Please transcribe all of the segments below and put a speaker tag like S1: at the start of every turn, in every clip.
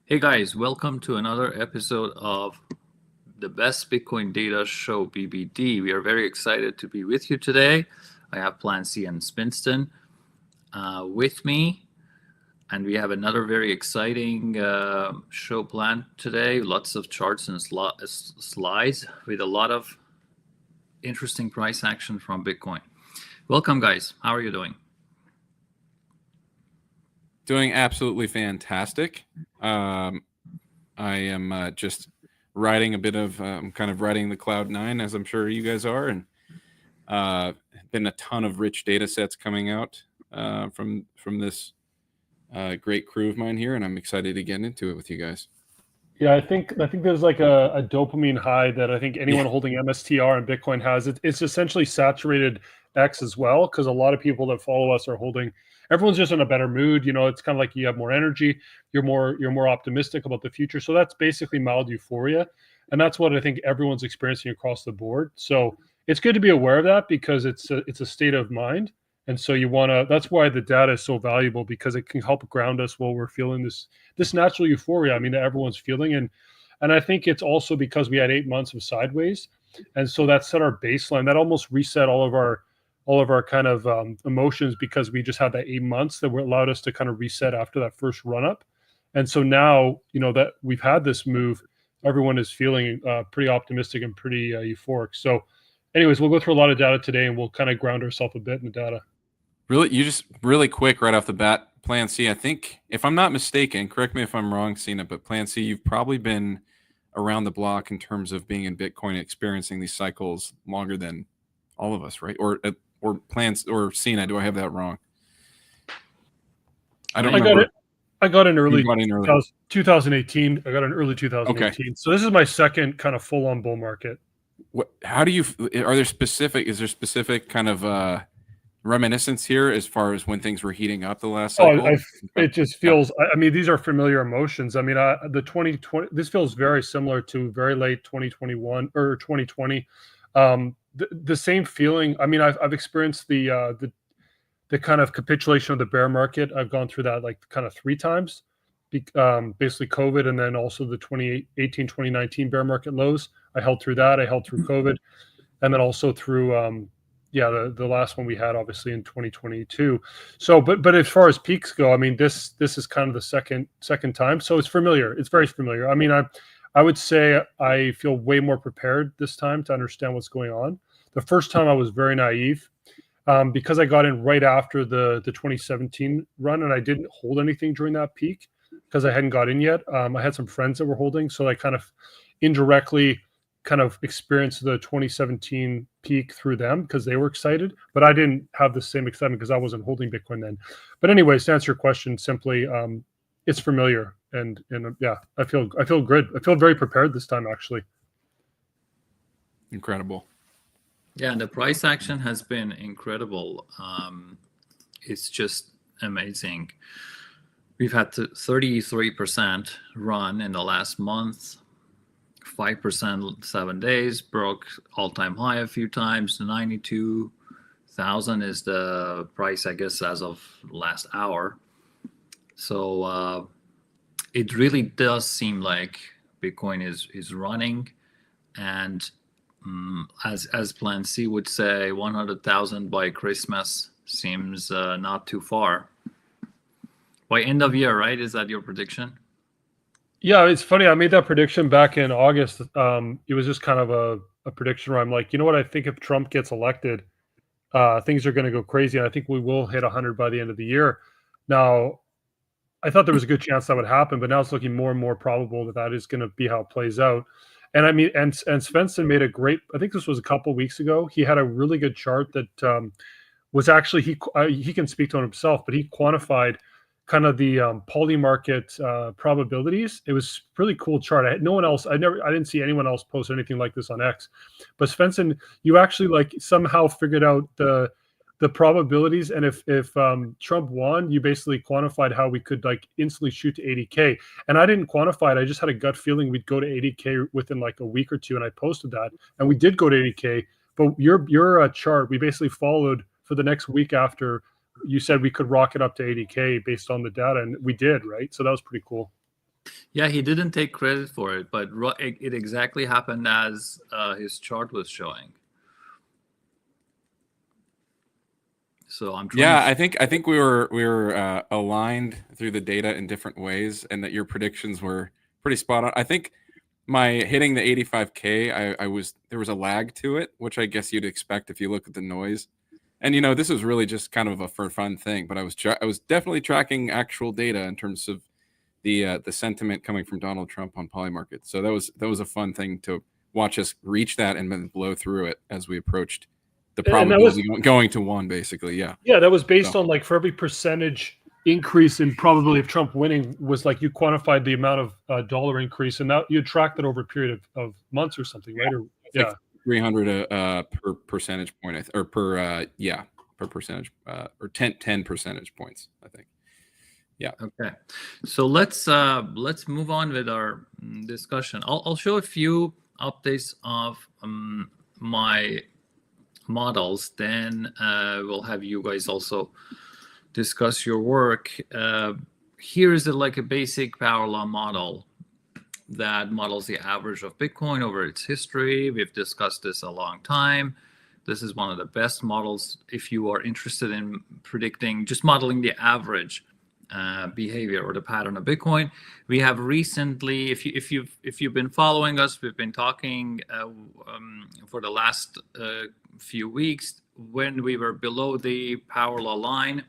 S1: Hey guys, welcome to another episode of the Best Bitcoin Data Show BBD. We are very excited to be with you today. I have Plan C and Spinston with me, and we have another very exciting show planned today. Lots of charts and slides with a lot of interesting price action from Bitcoin. Welcome, guys. How are you doing?
S2: Doing absolutely fantastic. I am just riding a bit of, I'm kind of riding the cloud nine, as I'm sure you guys are, and been a ton of rich data sets coming out from this great crew of mine here, and I'm excited to get into it with you guys.
S3: Yeah, I think there's like a dopamine high that I think anyone holding MSTR and Bitcoin has. It's essentially saturated X as well, because a lot of people that follow us are holding. Everyone's just in a better mood. You know, it's kind of like you have more energy. You're more optimistic about the future. So that's basically mild euphoria, and that's what I think everyone's experiencing across the board. So it's good to be aware of that because it's a state of mind. And so you want to. That's why the data is so valuable, because it can help ground us while we're feeling this natural euphoria. I mean, that everyone's feeling, and I think it's also because we had 8 months of sideways, and so that set our baseline. That almost reset all of our kind of emotions, because we just had that 8 months that allowed us to kind of reset after that first run up. And so now, you know, that we've had this move, everyone is feeling pretty optimistic and pretty euphoric. So anyways, we'll go through a lot of data today, and we'll kind of ground ourselves a bit in the data.
S2: Really, you just really quick right off the bat, Plan C, I think, if I'm not mistaken, correct me if I'm wrong, Cena, but Plan C, you've probably been around the block in terms of being in Bitcoin, experiencing these cycles longer than all of us, right? Or Plans or Cena, do I have that wrong?
S3: I don't remember. I got in early 2018. I got in early 2018. Okay. So this is my second kind of full-on bull market.
S2: How do you? Is there specific kind of reminiscence here as far as when things were heating up the last cycle?
S3: It just feels. I mean, these are familiar emotions. I mean, the 2020. This feels very similar to very late 2021 or 2020. The same feeling. I mean, I've experienced the kind of capitulation of the bear market. I've gone through that like kind of 3 times. Basically COVID, and then also the 2018, 2019 bear market lows. I held through that. I held through COVID, and then also through the last one we had obviously in 2022. So but as far as peaks go, I mean, this is kind of the second time. So it's familiar. It's very familiar. I mean, I would say I feel way more prepared this time to understand what's going on. The first time I was very naive, because I got in right after the 2017 run, and I didn't hold anything during that peak because I hadn't got in yet. I had some friends that were holding, so I kind of indirectly kind of experienced the 2017 peak through them because they were excited, but I didn't have the same excitement because I wasn't holding Bitcoin then. But anyways, to answer your question simply, it's familiar, and yeah, I feel good. I feel very prepared this time, actually.
S2: Incredible.
S1: Yeah, and the price action has been incredible. It's just amazing. We've had 33% run in the last month, 5% 7 days, broke all-time high a few times. 92,000 is the price, I guess, as of last hour. So it really does seem like Bitcoin is running, and as Plan C would say, 100,000 by Christmas seems not too far. By end of year, right? Is that your prediction?
S3: Yeah, it's funny. I made that prediction back in August. It was just kind of a prediction where I'm like, you know what? I think if Trump gets elected, things are going to go crazy, and I think we will hit 100 by the end of the year. Now, I thought there was a good chance that would happen, but now it's looking more and more probable that is going to be how it plays out. And I mean, and Svensson made a great. I think this was a couple weeks ago. He had a really good chart that was actually he can speak to it himself, but he quantified kind of the poly market probabilities. It was a really cool chart. I didn't see anyone else post anything like this on X. But Svensson, you actually like somehow figured out the probabilities, and if Trump won, you basically quantified how we could like instantly shoot to 80K. And I didn't quantify it. I just had a gut feeling we'd go to 80K within like a week or two, and I posted that, and we did go to 80K. But your chart, we basically followed for the next week after you said we could rocket up to 80K based on the data, and we did, right? So that was pretty cool.
S1: Yeah, he didn't take credit for it, but it exactly happened as his chart was showing. So I'm trying.
S2: Yeah, I think we were aligned through the data in different ways, and that your predictions were pretty spot on. I think my hitting the 85K, there was a lag to it, which I guess you'd expect if you look at the noise. And this was really just kind of a for fun thing, but I was definitely tracking actual data in terms of the sentiment coming from Donald Trump on Polymarket. So that was a fun thing to watch us reach that and then blow through it as we approached the probability going to 1, basically. Yeah.
S3: Yeah, that was based on like for every percentage increase in probability of Trump winning was like you quantified the amount of dollar increase, and that you tracked it over a period of months or something, right? Or
S2: like 300 per percentage point, or per percentage, or 10 percentage points, I think. Yeah.
S1: Okay. So let's move on with our discussion. I'll show a few updates of my models. Then we'll have you guys also discuss your work. Here is like a basic power law model that models the average of Bitcoin over its history. We've discussed this a long time. This is one of the best models if you are interested in predicting, just modeling the average behavior or the pattern of Bitcoin. We have recently, if you've been following us, we've been talking for the last few weeks when we were below the power law line.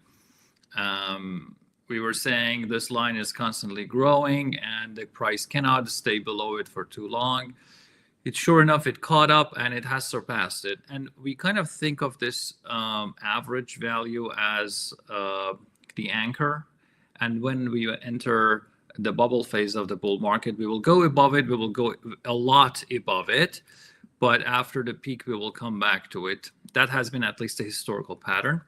S1: We were saying this line is constantly growing and the price cannot stay below it for too long. Sure enough, it caught up and it has surpassed it. And we kind of think of this average value as the anchor. And when we enter the bubble phase of the bull market, we will go above it. We will go a lot above it. But after the peak, we will come back to it. That has been at least a historical pattern.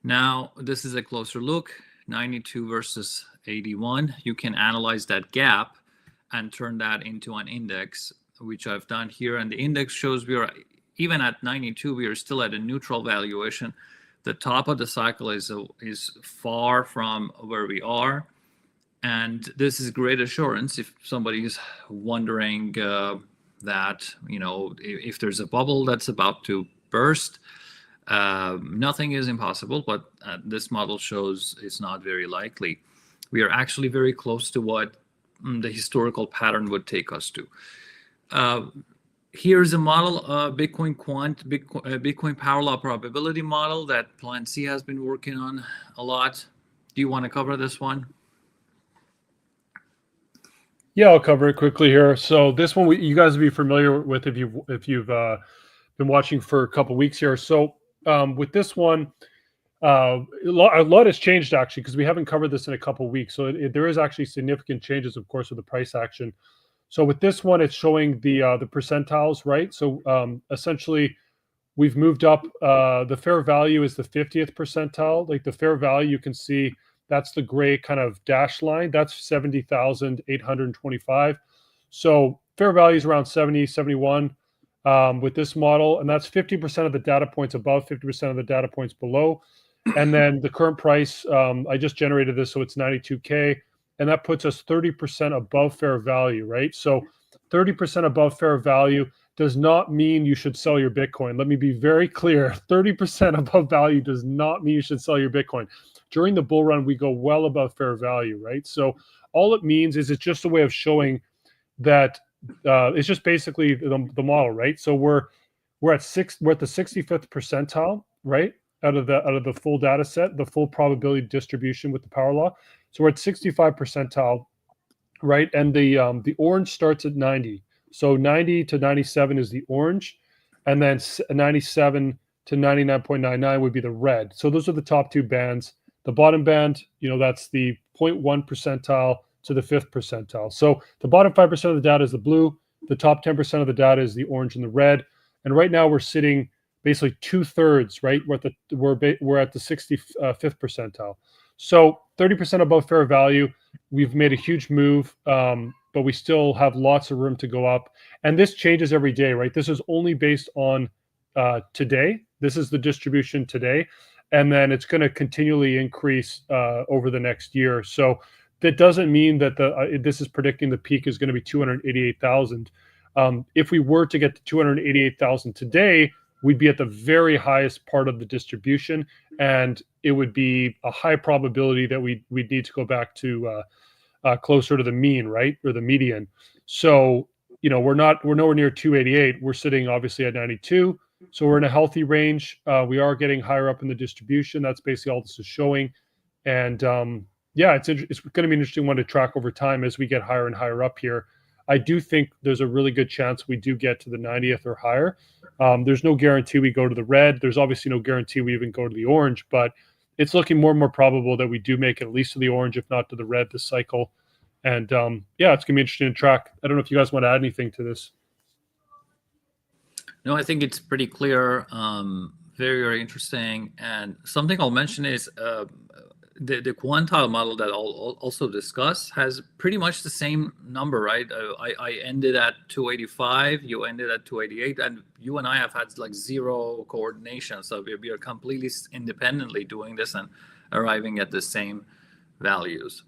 S1: Now, this is a closer look, 92 versus 81. You can analyze that gap and turn that into an index, which I've done here. And the index shows we are, even at 92, we are still at a neutral valuation. The top of the cycle is far from where we are. And this is great assurance if somebody is wondering that, if there's a bubble that's about to burst, nothing is impossible, but this model shows it's not very likely. We are actually very close to what the historical pattern would take us to. Here's a model, Bitcoin power law probability model that Plan C has been working on a lot. Do you want to cover this one?
S3: Yeah, I'll cover it quickly here. So this one, you guys will be familiar with if you've been watching for a couple weeks here. So with this one, a lot has changed actually, because we haven't covered this in a couple weeks. So there is actually significant changes, of course, with the price action. So with this one, it's showing the percentiles, right? So essentially, we've moved up. The fair value is the 50th percentile. Like the fair value, you can see that's the gray kind of dash line. That's 70,825. So fair value is around 70, 71 with this model. And that's 50% of the data points above, 50% of the data points below. And then the current price, I just generated this, so it's 92K. And that puts us 30% above fair value, right? So 30% above fair value does not mean you should sell your Bitcoin. Let me be very clear. 30% above value does not mean you should sell your Bitcoin. During the bull run, we go well above fair value, right? So all it means is it's just a way of showing that it's just basically the model, right? So we're at the 65th percentile, right? Out of the full data set, the full probability distribution with the power law. So we're at 65 percentile, right? And the orange starts at 90. So 90 to 97 is the orange, and then 97 to 99.99 would be the red. So those are the top two bands. The bottom band, that's the 0.1 percentile to the 5th percentile. So the bottom 5% of the data is the blue. The top 10% of the data is the orange and the red. And right now we're sitting basically 2/3, right? We're at the 65th percentile. So 30% above fair value. We've made a huge move, but we still have lots of room to go up. And this changes every day, right? This is only based on today. This is the distribution today. And then it's going to continually increase over the next year. So that doesn't mean that this is predicting the peak is going to be 288,000. If we were to get to 288,000 today, we'd be at the very highest part of the distribution, and it would be a high probability that we'd need to go back to closer to the mean, right, or the median. So we're nowhere near 288. We're sitting obviously at 92. So we're in a healthy range. We are getting higher up in the distribution. That's basically all this is showing. And yeah, it's going to be an interesting one to track over time as we get higher and higher up here. I do think there's a really good chance we do get to the 90th or higher. There's no guarantee we go to the red. There's obviously no guarantee we even go to the orange, but it's looking more and more probable that we do make it at least to the orange, if not to the red, this cycle. And yeah, it's going to be interesting to track. I don't know if you guys want to add anything to this.
S1: No, I think it's pretty clear. Very, very interesting. And something I'll mention is the quantile model that I'll also discuss has pretty much the same number, right? I ended at 285, you ended at 288, and you and I have had like zero coordination. So we are completely independently doing this and arriving at the same values.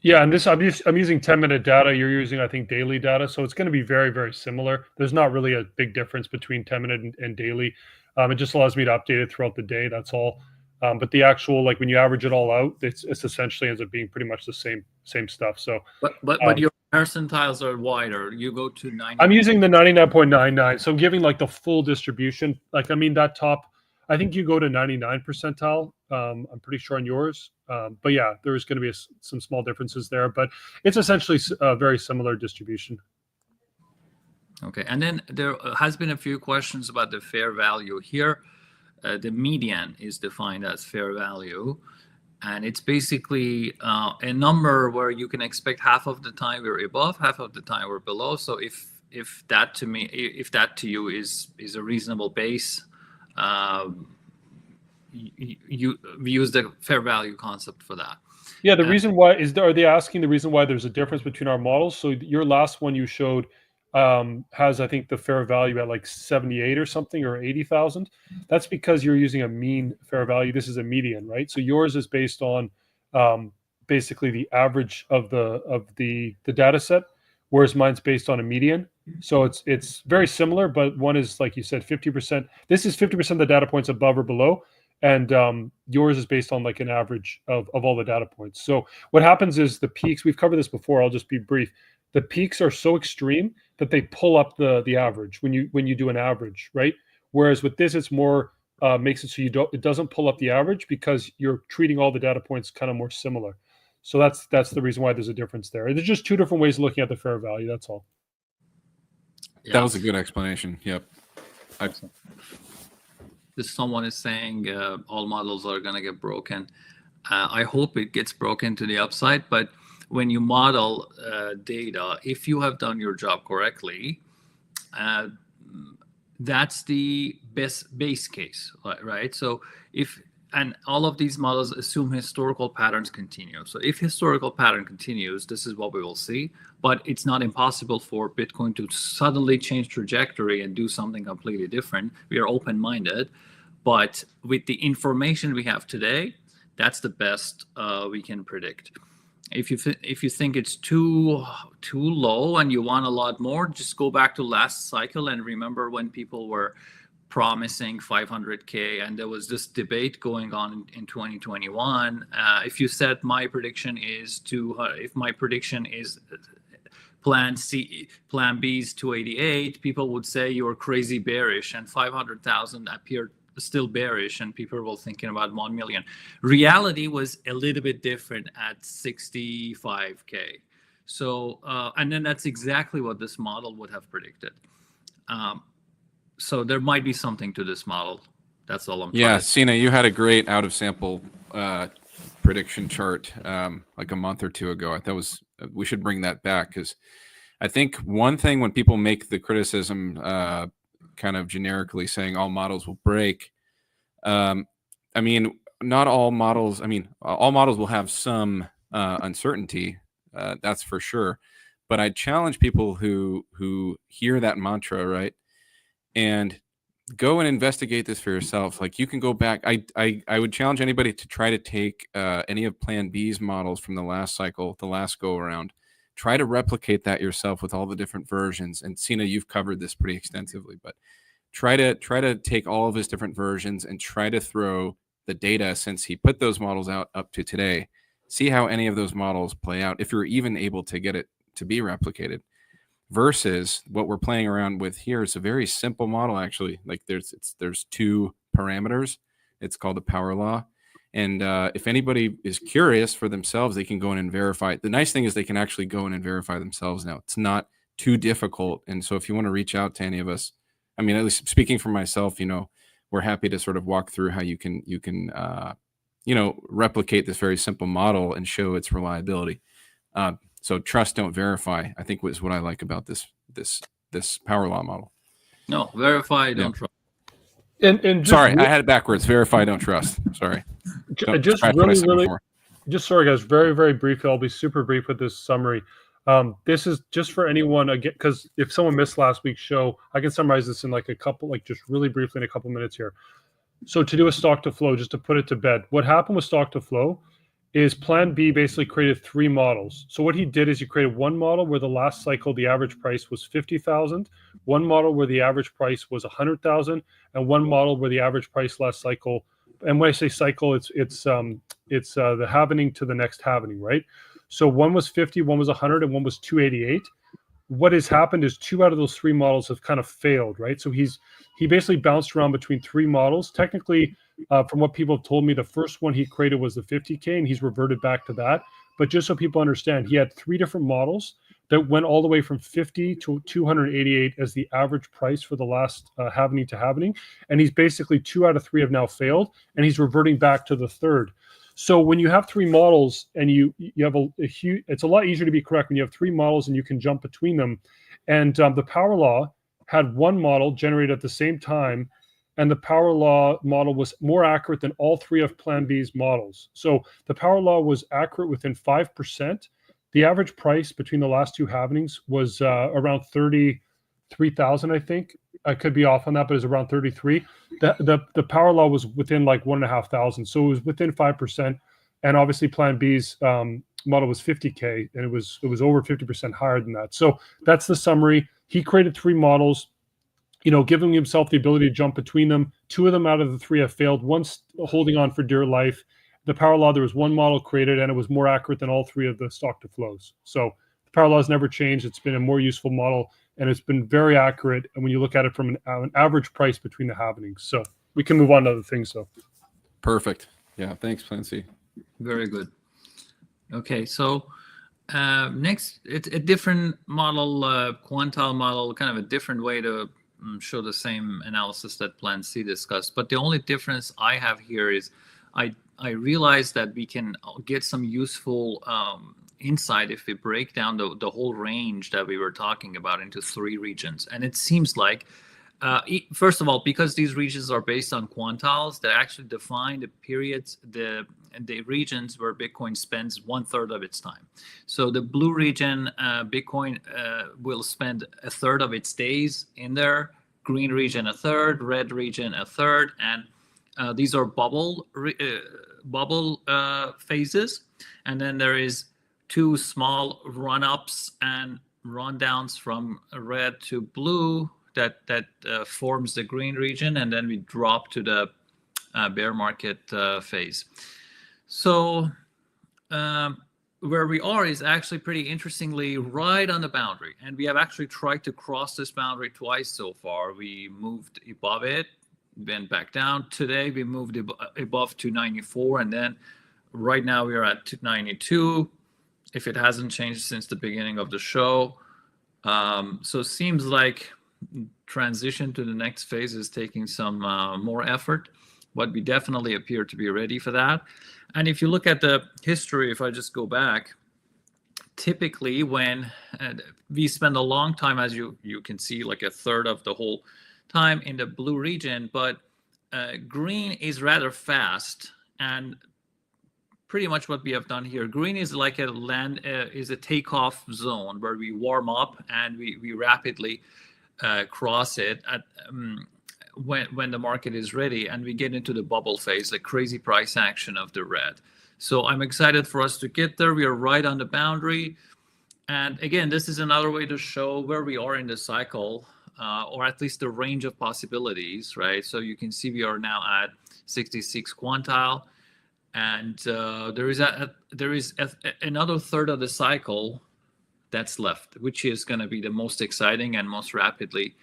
S3: Yeah, and this I'm using 10-minute data. You're using, I think, daily data, so it's going to be very, very similar. There's not really a big difference between 10-minute and daily. It just allows me to update it throughout the day. That's all. But the actual, like when you average it all out, it's essentially ends up being pretty much the same stuff. So,
S1: but your percentiles are wider. You go to 90.
S3: I'm using the 99.99, so I'm giving like the full distribution. Like, I mean, that top, I think you go to 99 percentile. I'm pretty sure on yours. But yeah, there's going to be some small differences there, but it's essentially a very similar distribution.
S1: Okay, and then there has been a few questions about the fair value here. The median is defined as fair value, and it's basically a number where you can expect half of the time we're above, half of the time we're below. So if that to you is a reasonable base, we use the fair value concept for that.
S3: Yeah, the reason why are they asking the reason why there's a difference between our models? So your last one you showed has, I think, the fair value at like 78 or something, or 80,000. That's because you're using a mean fair value. This is a median, right? So yours is based on basically the average of the data set, whereas mine's based on a median. So it's very similar, but one is, like you said, 50%. This is 50% of the data points above or below, and yours is based on like an average of all the data points. So what happens is the peaks, we've covered this before, I'll just be brief. The peaks are so extreme that they pull up the average when you do an average, right? Whereas with this, it's more makes it so it doesn't pull up the average because you're treating all the data points kind of more similar. So that's the reason why there's a difference there. There's just two different ways of looking at the fair value. That's all.
S1: Yeah.
S2: That was a good explanation. Yep.
S1: Someone is saying all models are going to get broken. I hope it gets broken to the upside, but when you model data, if you have done your job correctly, that's the base case, right? So and all of these models assume historical patterns continue. So if historical pattern continues, this is what we will see. But it's not impossible for Bitcoin to suddenly change trajectory and do something completely different. We are open-minded, but with the information we have today, that's the best we can predict. If you think it's too low and you want a lot more, just go back to last cycle and remember when people were promising 500K and there was this debate going on in 2021. If you said my prediction is if my prediction is plan B is 288, people would say you're crazy bearish, and 500,000 appeared still bearish, and people were thinking about 1 million. Reality was a little bit different at 65K. So, and then that's exactly what this model would have predicted. So there might be something to this model. That's all I'm trying.
S2: Yeah, Sina, you had a great out of sample prediction chart like a month or two ago. I thought we should bring that back, because I think one thing when people make the criticism kind of generically saying all models will break, I mean, not all models, I mean, all models will have some uncertainty, that's for sure. But I challenge people who hear that mantra, right, and go and investigate this for yourself. Like, you can go back. I would challenge anybody to try to take any of Plan B's models from the last cycle, the last go around. Try to replicate that yourself with all the different versions. And Sina, you've covered this pretty extensively, but try to take all of his different versions and try to throw the data since he put those models out up to today. See how any of those models play out, if you're even able to get it to be replicated. Versus what we're playing around with here is a very simple model, actually. Like, there's two parameters. It's called the power law. And if anybody is curious for themselves, they can go in and verify it. The nice thing is they can actually go in and verify themselves now. It's not too difficult. And so if you want to reach out to any of us, I mean, at least speaking for myself, we're happy to sort of walk through how you can replicate this very simple model and show its reliability. So trust, don't verify, I think, was what I like about this power law model.
S1: No, verify, don't trust.
S3: And
S2: sorry, I had it backwards. Verify, don't trust. Sorry.
S3: Just sorry, guys. Very, very briefly. I'll be super brief with this summary. This is just for anyone, again, because if someone missed last week's show, I can summarize this in just really briefly in a couple minutes here. So to do a stock to flow, just to put it to bed, what happened with stock to flow is Plan B basically created three models. So what he did is he created one model where the last cycle, the average price was 50,000, one model where the average price was 100,000, and one model where the average price last cycle, and when I say cycle, it's the halvening to the next halvening, right? So one was 50, one was 100, and one was 288. What has happened is two out of those three models have kind of failed, right? So he basically bounced around between three models. Technically, from what people have told me, the first one he created was the 50K, and he's reverted back to that. But just so people understand, he had three different models that went all the way from 50 to 288 as the average price for the last halvening to halvening. And he's basically 2 out of 3 have now failed, and he's reverting back to the third. So when you have three models and you have a huge, it's a lot easier to be correct when you have three models and you can jump between them. And the power law had one model generated at the same time, and the power law model was more accurate than all three of Plan B's models. So the power law was accurate within 5%. The average price between the last two halvenings was around 33,000, I think. I could be off on that, but it was around 33. The power law was within like 1,500, so it was within 5%. And obviously, Plan B's model was 50K, and it was over 50% higher than that. So that's the summary. He created three models, giving himself the ability to jump between them. Two of them out of the three have failed. One's holding on for dear life. The power law, there was one model created, and it was more accurate than all three of the stock to flows. So the power law has never changed. It's been a more useful model, and it's been very accurate. And when you look at it from an average price between the halvenings, so we can move on to other things. So
S2: perfect. Yeah, thanks, Plan C.
S1: Very good. Okay, so next, it's a different model, Quantile model, kind of a different way to show the same analysis that Plan C discussed. But the only difference I have here is I realized that we can get some useful insight if we break down the whole range that we were talking about into three regions. And it seems like, first of all, because these regions are based on quantiles, they actually define the periods, the regions where Bitcoin spends 1/3 of its time. So the blue region, Bitcoin will spend 1/3 of its days in there, green region 1/3, red region 1/3, and these are bubble phases. And then there is two small run-ups and run-downs from red to blue that forms the green region, and then we drop to the bear market phase. So where we are is actually pretty interestingly right on the boundary, and we have actually tried to cross this boundary twice so far. We moved above it, then back down. Today we moved above 294, and then right now we are at 292, if it hasn't changed since the beginning of the show. So it seems like transition to the next phase is taking some more effort, but we definitely appear to be ready for that. And if you look at the history, if I just go back, typically when we spend a long time, as you can see, like 1/3 of the whole time in the blue region, but green is rather fast. And pretty much what we have done here, green is like is a takeoff zone where we warm up and we rapidly cross it. when the market is ready and we get into the bubble phase, the crazy price action of the red. So I'm excited for us to get there. We are right on the boundary. And again, this is another way to show where we are in the cycle, or at least the range of possibilities, right? So you can see we are now at 66 quantile, and there is another third of the cycle that's left, which is going to be the most exciting and most rapidly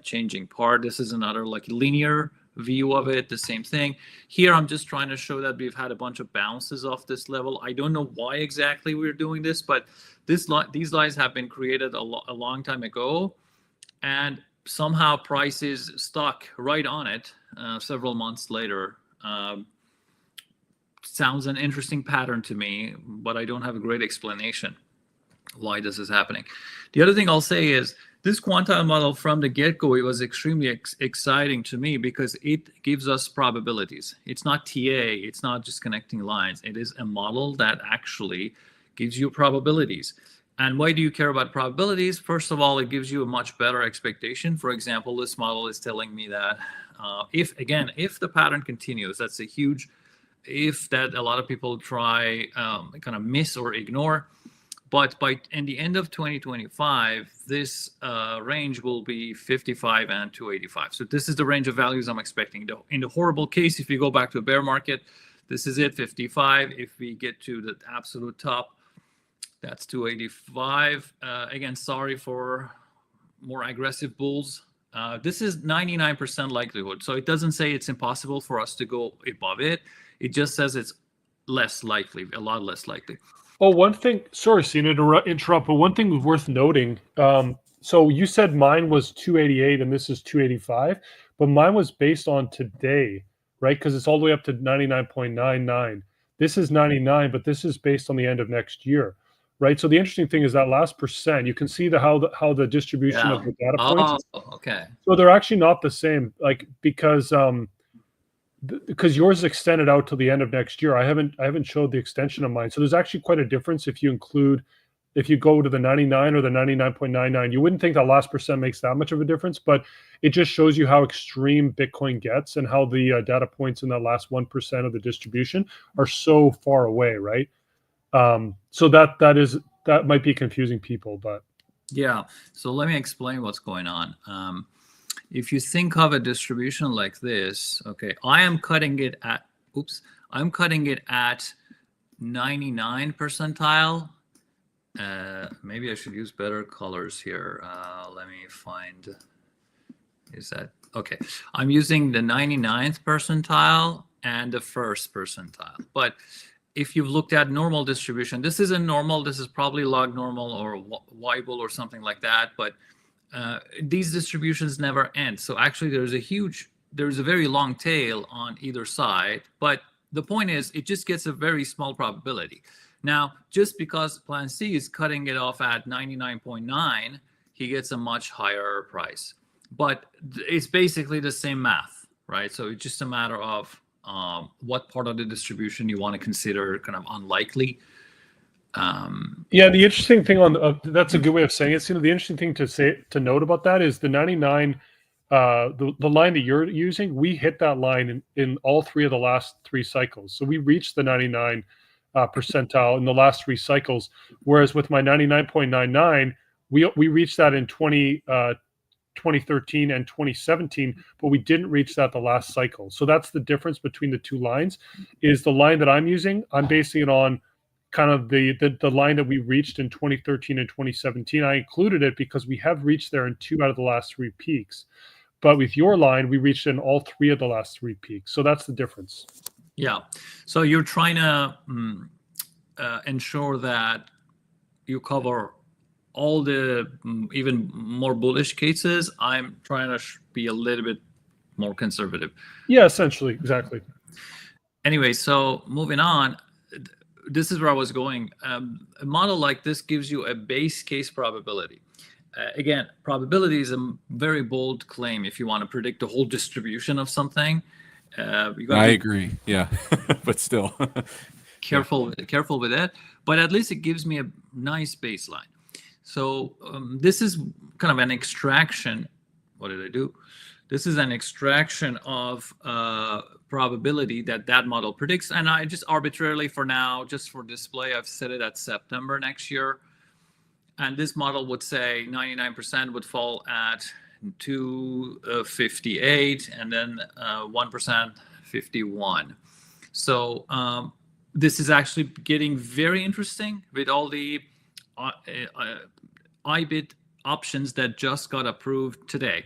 S1: changing part. This is another like linear view of it, the same thing. Here, I'm just trying to show that we've had a bunch of bounces off this level. I don't know why exactly we're doing this, but these lines have been created a long time ago, and somehow price is stuck right on it several months later. Sounds an interesting pattern to me, but I don't have a great explanation why this is happening. The other thing I'll say is this quantile model from the get-go, it was extremely exciting to me because it gives us probabilities. It's not TA, it's not just connecting lines. It is a model that actually gives you probabilities. And why do you care about probabilities? First of all, it gives you a much better expectation. For example, this model is telling me that if the pattern continues, that's a huge if that a lot of people try kind of miss or ignore. But in the end of 2025, this range will be 55 and 285. So this is the range of values I'm expecting. In the horrible case, if you go back to a bear market, this is it, 55. If we get to the absolute top, that's 285. Again, sorry for more aggressive bulls. This is 99% likelihood. So it doesn't say it's impossible for us to go above it. It just says it's less likely, a lot less likely.
S3: Oh, one thing, sorry, Sina, to interrupt, but one thing worth noting. So you said mine was 288 and this is 285, but mine was based on today, right? Because it's all the way up to 99.99. This is 99, but this is based on the end of next year, right? So the interesting thing is that last percent, you can see how the distribution of the data points.
S1: Oh, okay.
S3: So they're actually not the same, like because yours is extended out to the end of next year. I haven't showed the extension of mine. So there's actually quite a difference if you go to the 99 or the 99.99. You wouldn't think that last percent makes that much of a difference, but it just shows you how extreme Bitcoin gets and how the data points in that last 1% of the distribution are so far away, right? So that might be confusing people, but
S1: yeah. So let me explain what's going on. If you think of a distribution like this, okay, I'm cutting it at 99 percentile. Maybe I should use better colors here. Let me find, is that, okay. I'm using the 99th percentile and the first percentile. But if you've looked at normal distribution, this isn't normal. This is probably log normal or Weibull or something like that. But these distributions never end. So actually there's a very long tail on either side. But the point is it just gets a very small probability. Now, just because Plan C is cutting it off at 99.9, he gets a much higher price. But it's basically the same math, right? So it's just a matter of what part of the distribution you want to consider kind of unlikely.
S3: Yeah, the interesting thing that's a good way of saying it. The interesting thing to note about that is the 99, the line that you're using, we hit that line in all three of the last three cycles. So we reached the 99 percentile in the last three cycles, whereas with my 99.99, we reached that in 2013 and 2017, but we didn't reach that the last cycle. So that's the difference between the two lines. Is the line that I'm using, I'm basing it on kind of the line that we reached in 2013 and 2017. I included it because we have reached there in 2 out of the last 3 peaks. But with your line, we reached in all 3 of the last 3 peaks. So that's the difference.
S1: Yeah. So you're trying to ensure that you cover all the even more bullish cases. I'm trying to be a little bit more conservative.
S3: Yeah, essentially. Exactly.
S1: Anyway, so moving on. This is where I was going. A model like this gives you a base case probability. Again, probability is a very bold claim if you want to predict the whole distribution of something.
S2: I agree. Yeah, but still,
S1: careful with that. But at least it gives me a nice baseline. So this is kind of an extraction. What did I do? This is an extraction of probability that model predicts. And I just arbitrarily, for now, just for display, I've set it at September next year. And this model would say 99% would fall at 258, and then 1% 51. So this is actually getting very interesting with all the IBIT options that just got approved today.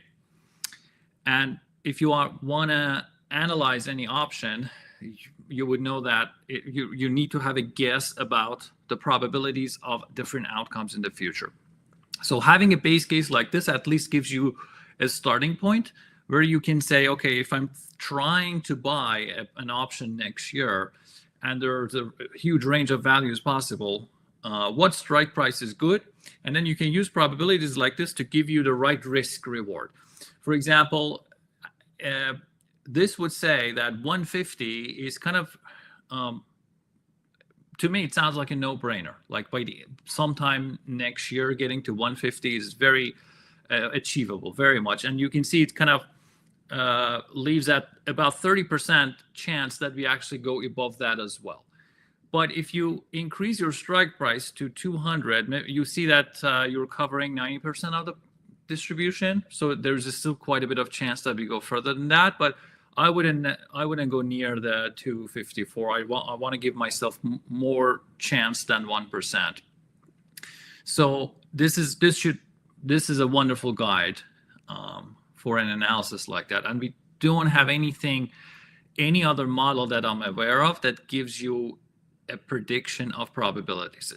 S1: And if you want to analyze any option, you would know that you need to have a guess about the probabilities of different outcomes in the future. So having a base case like this at least gives you a starting point where you can say, okay, if I'm trying to buy an option next year and there's a huge range of values possible, what strike price is good? And then you can use probabilities like this to give you the right risk reward. For example, this would say that 150 is kind of, to me, it sounds like a no-brainer. Like by sometime next year, getting to 150 is very achievable, very much. And you can see it kind of leaves at about 30% chance that we actually go above that as well. But if you increase your strike price to 200, you see that you're covering 90% of the distribution. So there's still quite a bit of chance that we go further than that. But I wouldn't go near the 254. I want to give myself more chance than 1%. So this is a wonderful guide for an analysis like that. And we don't have any other model that I'm aware of that gives you a prediction of probabilities.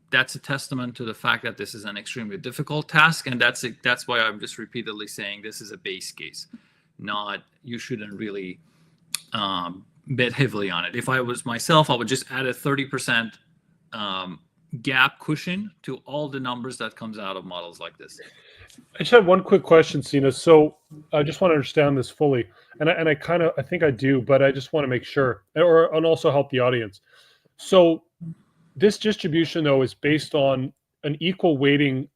S1: That's a testament to the fact that this is an extremely difficult task, and that's why I'm just repeatedly saying this is a base case. You shouldn't really bet heavily on it. If I was myself, I would just add a 30% gap cushion to all the numbers that comes out of models like this.
S3: I just had one quick question, Sina. So I just want to understand this fully, and I think I do, but I just want to make sure, and also help the audience. So this distribution, though, is based on an equal weighting.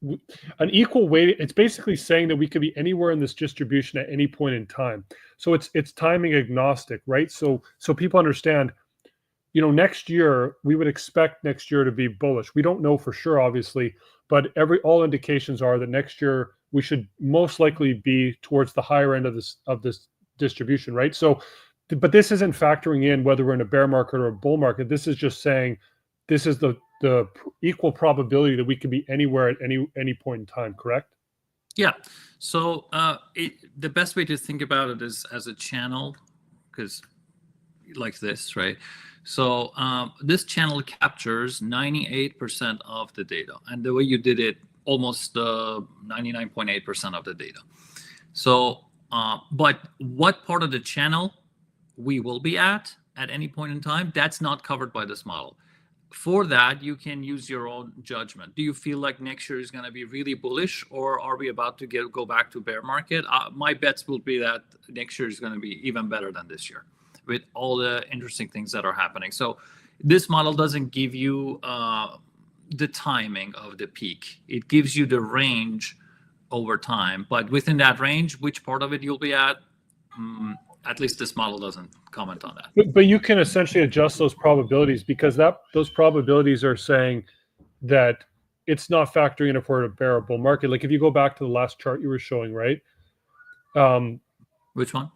S3: It's basically saying that we could be anywhere in this distribution at any point in time. So it's timing agnostic, right? So people understand, next year, we would expect next year to be bullish. We don't know for sure, obviously, but all indications are that next year we should most likely be towards the higher end of this distribution, right? So, but this isn't factoring in whether we're in a bear market or a bull market. This is just saying this is the equal probability that we could be anywhere at any point in time, correct?
S1: Yeah. So the best way to think about it is as a channel, because like this, right? So this channel captures 98% of the data, and the way you did it, almost 99.8% of the data. So, but what part of the channel we will be at any point in time, that's not covered by this model. For that, you can use your own judgment. Do you feel like next year is going to be really bullish, or are we about to go back to bear market? My bets will be that next year is going to be even better than this year, with all the interesting things that are happening. So this model doesn't give you the timing of the peak. It gives you the range over time. But within that range, which part of it you'll be at least this model doesn't comment on that.
S3: But you can essentially adjust those probabilities, because those probabilities are saying that it's not factoring in if we're in a bear or bull market. Like if you go back to the last chart you were showing, right?
S1: Which one?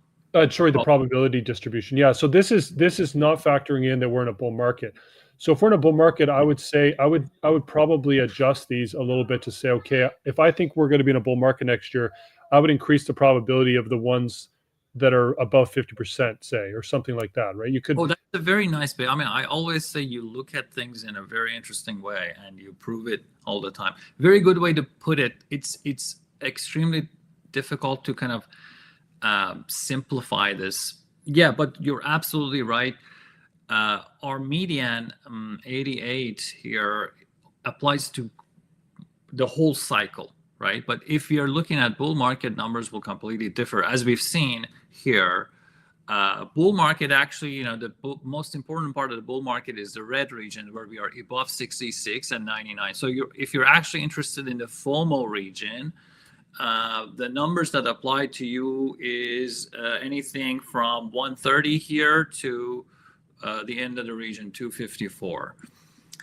S3: Sorry, the probability distribution. Yeah. So this is not factoring in that we're in a bull market. So if we're in a bull market, I would say I would probably adjust these a little bit to say, okay, if I think we're going to be in a bull market next year, I would increase the probability of the ones that are above 50%, say, or something like that, right? You could.
S1: Oh, that's a very nice bit. I mean, I always say you look at things in a very interesting way and you prove it all the time. Very good way to put it. It's extremely difficult to kind of simplify this. Yeah, but you're absolutely right. Our median 88 here applies to the whole cycle, right? But if you're looking at bull market, numbers will completely differ. As we've seen here, bull market actually, the most important part of the bull market is the red region where we are above 66 and 99. So if you're actually interested in the FOMO region, the numbers that apply to you is anything from 130 here to the end of the region, 254.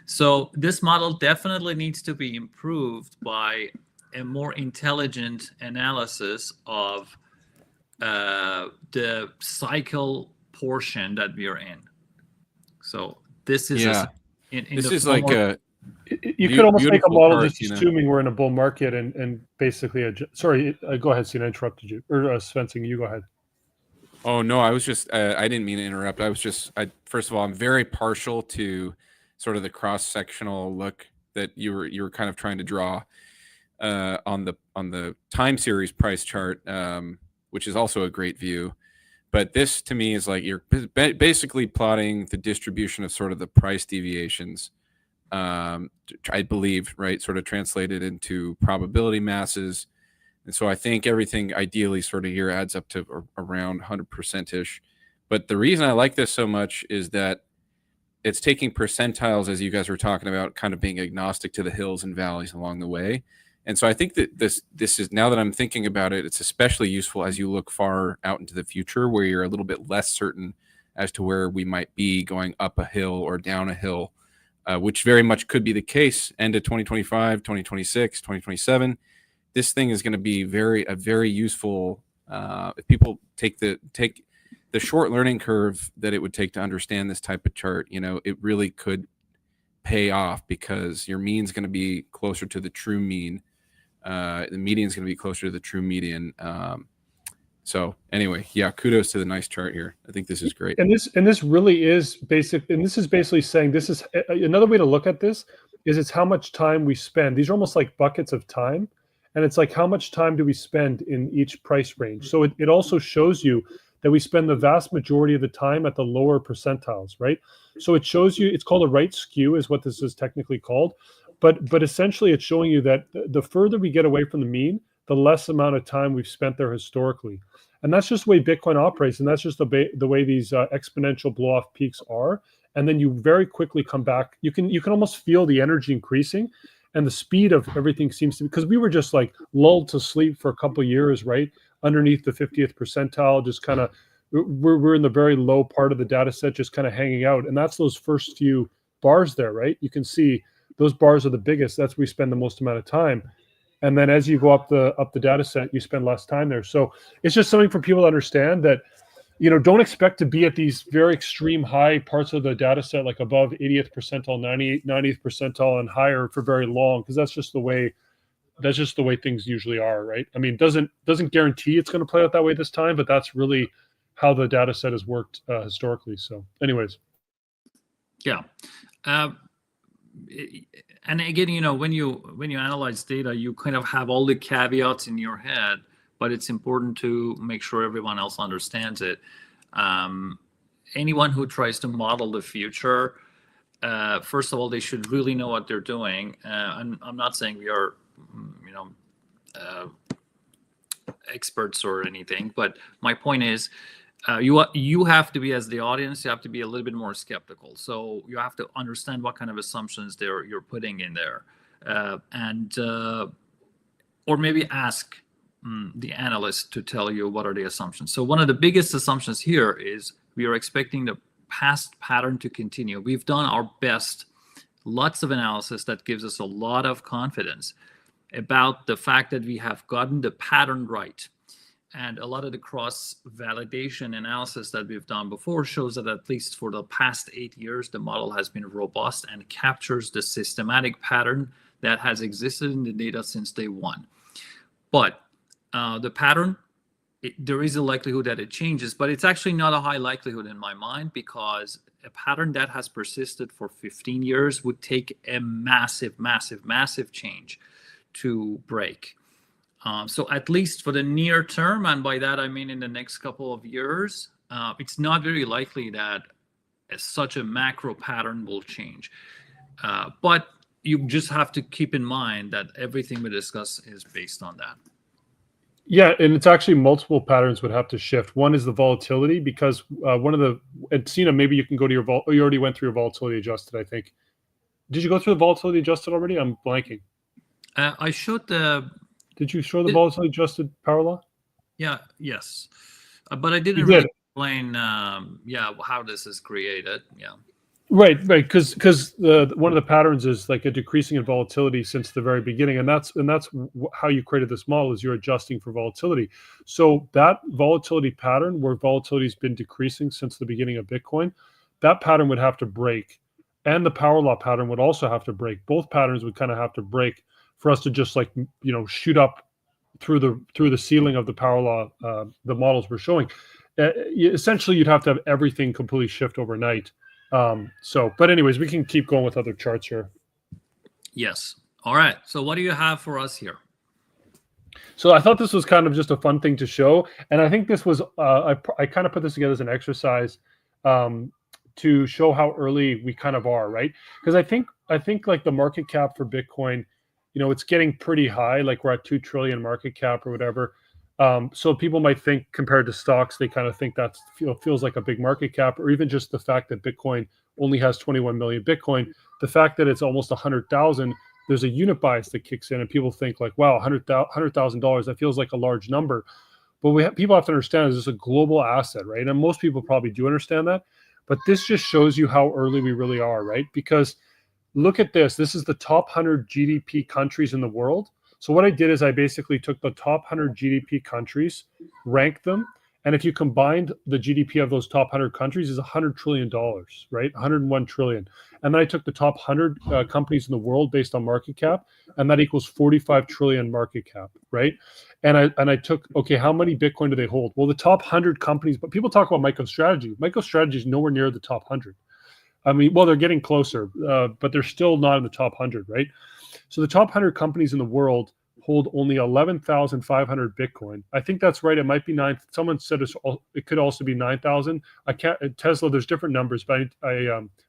S1: So this model definitely needs to be improved by a more intelligent analysis of the cycle portion that we are in. So this is
S2: this is like a
S3: you could almost make a model
S2: chart,
S3: just assuming we're in a bull market and basically sorry, go ahead, Sina, I interrupted you, or Svensson, you go ahead.
S2: Oh no, I was just I didn't mean to interrupt. First of all, I'm very partial to sort of the cross-sectional look that you were kind of trying to draw on the time series price chart, which is also a great view. But this to me is like you're basically plotting the distribution of sort of the price deviations, I believe, right? Sort of translated into probability masses. And so I think everything ideally sort of here adds up to around 100%-ish. But the reason I like this so much is that it's taking percentiles, as you guys were talking about, kind of being agnostic to the hills and valleys along the way. And so I think that this is, now that I'm thinking about it, it's especially useful as you look far out into the future where you're a little bit less certain as to where we might be going up a hill or down a hill, which very much could be the case end of 2025, 2026, 2027. This thing is going to be a very useful if people take the short learning curve that it would take to understand this type of chart. It really could pay off because your mean is going to be closer to the true mean. The median is going to be closer to the true median. So anyway, yeah, kudos to the nice chart here. I think this is great.
S3: And this really is basic. And this is basically saying this is another way to look at this is it's how much time we spend. These are almost like buckets of time. And it's like, how much time do we spend in each price range? So it also shows you that we spend the vast majority of the time at the lower percentiles, right? So it shows you, it's called a right skew is what this is technically called. But essentially it's showing you that the further we get away from the mean, the less amount of time we've spent there historically. And that's just the way Bitcoin operates. And that's just the way these exponential blow off peaks are. And then you very quickly come back. You can almost feel the energy increasing. And the speed of everything seems to be, because we were just like lulled to sleep for a couple of years, right? Underneath the 50th percentile, just kind of, we're in the very low part of the data set, just kind of hanging out. And that's those first few bars there, right? You can see those bars are the biggest. That's where we spend the most amount of time. And then as you go up the data set, you spend less time there. So it's just something for people to understand that, don't expect to be at these very extreme high parts of the data set, like above 80th percentile, 90th percentile and higher for very long, because that's just the way things usually are, right? I mean, doesn't guarantee it's going to play out that way this time, but that's really how the data set has worked historically. So anyways.
S1: Yeah. And again, when you analyze data, you kind of have all the caveats in your head, but it's important to make sure everyone else understands it. Anyone who tries to model the future, first of all, they should really know what they're doing. I'm not saying we are, experts or anything, but my point is, you have to be, as the audience, you have to be a little bit more skeptical. So you have to understand what kind of assumptions you're putting in there, or maybe ask the analyst to tell you what are the assumptions. So one of the biggest assumptions here is we are expecting the past pattern to continue. We've done our best, lots of analysis that gives us a lot of confidence about the fact that we have gotten the pattern right. And a lot of the cross-validation analysis that we've done before shows that at least for the past 8 years, the model has been robust and captures the systematic pattern that has existed in the data since day one. But the pattern, there is a likelihood that it changes, but it's actually not a high likelihood in my mind, because a pattern that has persisted for 15 years would take a massive, massive, massive change to break. So at least for the near term, and by that I mean in the next couple of years, it's not very likely that such a macro pattern will change. But you just have to keep in mind that everything we discuss is based on that.
S3: Yeah, and it's actually multiple patterns would have to shift. One is the volatility, because and Sina, maybe you can go to your you already went through your volatility adjusted, I think. Did you go through the volatility adjusted already? I'm blanking.
S1: I showed the
S3: Did you show the volatility adjusted power law?
S1: Yeah. Yes. But I didn't
S3: You
S1: really
S3: did.
S1: explain. How this is created. Yeah.
S3: Right. Because one of the patterns is like a decreasing in volatility since the very beginning, and that's how you created this model is you're adjusting for volatility. So that volatility pattern, where volatility has been decreasing since the beginning of Bitcoin, that pattern would have to break, and the power law pattern would also have to break. Both patterns would kind of have to break for us to just like shoot up through the ceiling of the power law, the models we're showing. Essentially, you'd have to have everything completely shift overnight. But anyways, we can keep going with other charts here.
S1: Yes. All right. So what do you have for us here?
S3: So I thought this was kind of just a fun thing to show, and I think this was I kind of put this together as an exercise to show how early we kind of are, right? Because I think like the market cap for Bitcoin, it's getting pretty high, like we're at 2 trillion market cap or whatever. So people might think compared to stocks, they kind of think that feels like a big market cap, or even just the fact that Bitcoin only has 21 million Bitcoin. The fact that it's almost 100,000, there's a unit bias that kicks in, and people think like, wow, $100,000, that feels like a large number. But people have to understand is this a global asset, right? And most people probably do understand that. But this just shows you how early we really are, right? Because look at this. This is the top 100 GDP countries in the world. So what I did is I basically took the top 100 GDP countries, ranked them, and if you combined the GDP of those top 100 countries is $100 trillion, right? 101 trillion. And then I took the top 100 companies in the world based on market cap, and that equals 45 trillion market cap, right? And I took, okay, how many Bitcoin do they hold? Well, the top 100 companies, but people talk about MicroStrategy. MicroStrategy is nowhere near the top 100. I mean, well, they're getting closer, but they're still not in the top 100, right? So the top 100 companies in the world hold only 11,500 Bitcoin. I think that's right. It might be 9. Someone said it could also be 9,000. I can't. Tesla, there's different numbers, but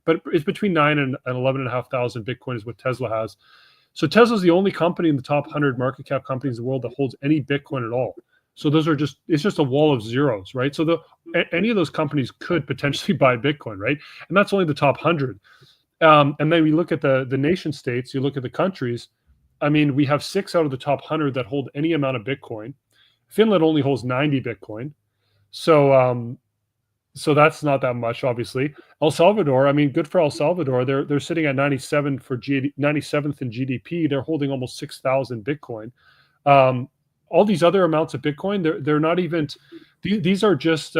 S3: but it's between 9 and 11,500 Bitcoin is what Tesla has. So Tesla's the only company in the top 100 market cap companies in the world that holds any Bitcoin at all. So it's just a wall of zeros, right? So any of those companies could potentially buy Bitcoin, right? And that's only the top 100. And then we look at the nation states, you look at the countries. I mean, we have 6 out of the top 100 that hold any amount of Bitcoin. Finland only holds 90 Bitcoin. So that's not that much, obviously. El Salvador, I mean, good for El Salvador. They're sitting at 97th in GDP. They're holding almost 6,000 Bitcoin. All these other amounts of Bitcoin, they're not even, these are just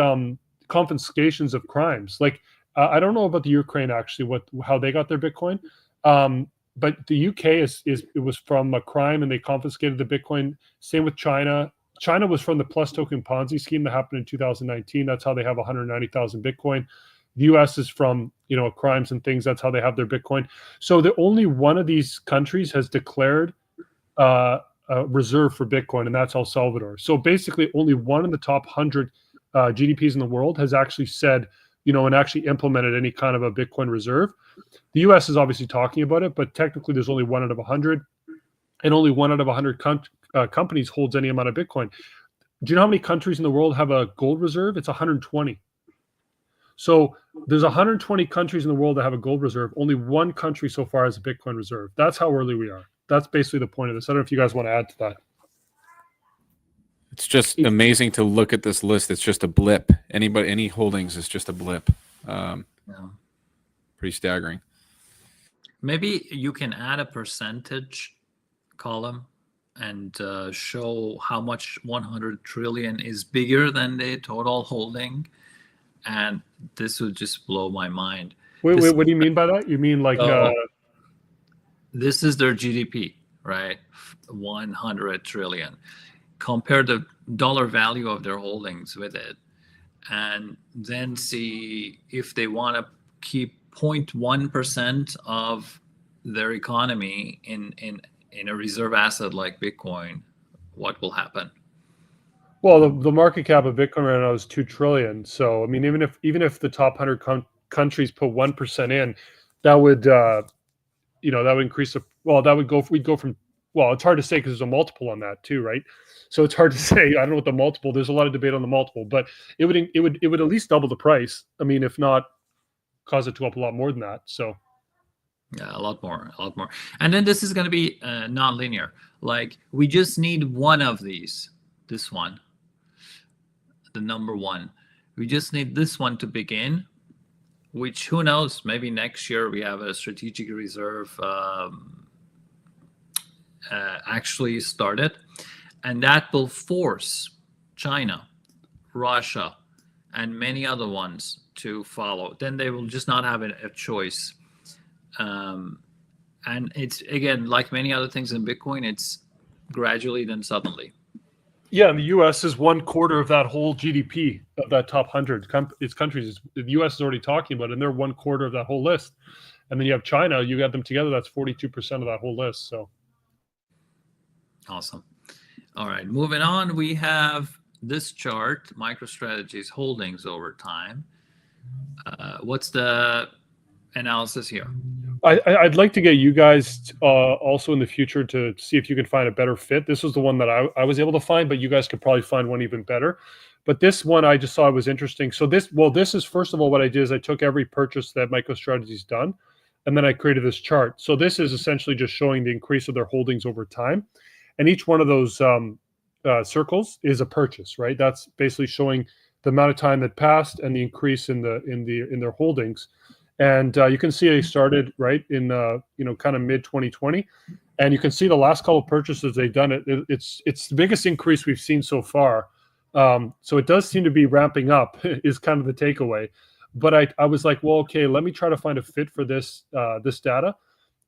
S3: confiscations of crimes. Like, I don't know about the Ukraine actually, how they got their Bitcoin, but the UK it was from a crime and they confiscated the Bitcoin. Same with China. China was from the Plus Token Ponzi scheme that happened in 2019. That's how they have 190,000 Bitcoin. The US is from crimes and things. That's how they have their Bitcoin. So the only one of these countries has declared a reserve for Bitcoin, and that's El Salvador. So basically, only one in the top 100 GDPs in the world has actually said, and actually implemented any kind of a Bitcoin reserve. The US is obviously talking about it, but technically there's only 1 out of 100, and only 1 out of 100 companies holds any amount of Bitcoin. Do you know how many countries in the world have a gold reserve? It's 120. So there's 120 countries in the world that have a gold reserve. Only 1 country so far has a Bitcoin reserve. That's how early we are. That's basically the point of this. I don't know if you guys want to add to that.
S2: It's just amazing to look at this list. It's just a blip. Any holdings is just a blip. Pretty staggering.
S1: Maybe you can add a percentage column and show how much 100 trillion is bigger than the total holding. And this would just blow my mind.
S3: Wait, what do you mean by that? You mean like...
S1: this is their GDP, right? 100 trillion. Compare the dollar value of their holdings with it, and then see if they want to keep 0.1% of their economy in a reserve asset like Bitcoin, what will happen?
S3: Well, the market cap of Bitcoin right now is 2 trillion. So I mean, even if the top 100 countries put 1% in, that would that would increase we'd go from, well, it's hard to say because there's a multiple on that too, right? So it's hard to say. I don't know what the multiple. There's a lot of debate on the multiple, but it would at least double the price. I mean, if not, cause it to go up a lot more than that. So
S1: Yeah, a lot more, a lot more. And then this is going to be non-linear. Like we just need one of these, this one, the number one. We just need this one to begin, which who knows, maybe next year we have a strategic reserve actually started. And that will force China, Russia, and many other ones to follow. Then they will just not have a choice. And it's, again, like many other things in Bitcoin, it's gradually then suddenly.
S3: Yeah, and the U.S. is 1/4 of that whole GDP of that top 100 its countries. The U.S. is already talking about it, and they're 1/4 of that whole list. And then you have China. You got them together. That's 42% of that whole list. So
S1: awesome. All right, moving on. We have this chart, MicroStrategy's holdings over time. What's the analysis here?
S3: I'd like to get you guys also in the future to see if you can find a better fit. This was the one that I was able to find, but you guys could probably find one even better. But this one I just saw was interesting. So this is, first of all, what I did is I took every purchase that MicroStrategy's done, and then I created this chart. So this is essentially just showing the increase of their holdings over time, and each one of those circles is a purchase, right? That's basically showing the amount of time that passed and the increase in their holdings. And you can see they started right in kind of mid 2020, and you can see the last couple of purchases they've done. It's the biggest increase we've seen so far. So it does seem to be ramping up is kind of the takeaway. But I was like, well, okay, let me try to find a fit for this data,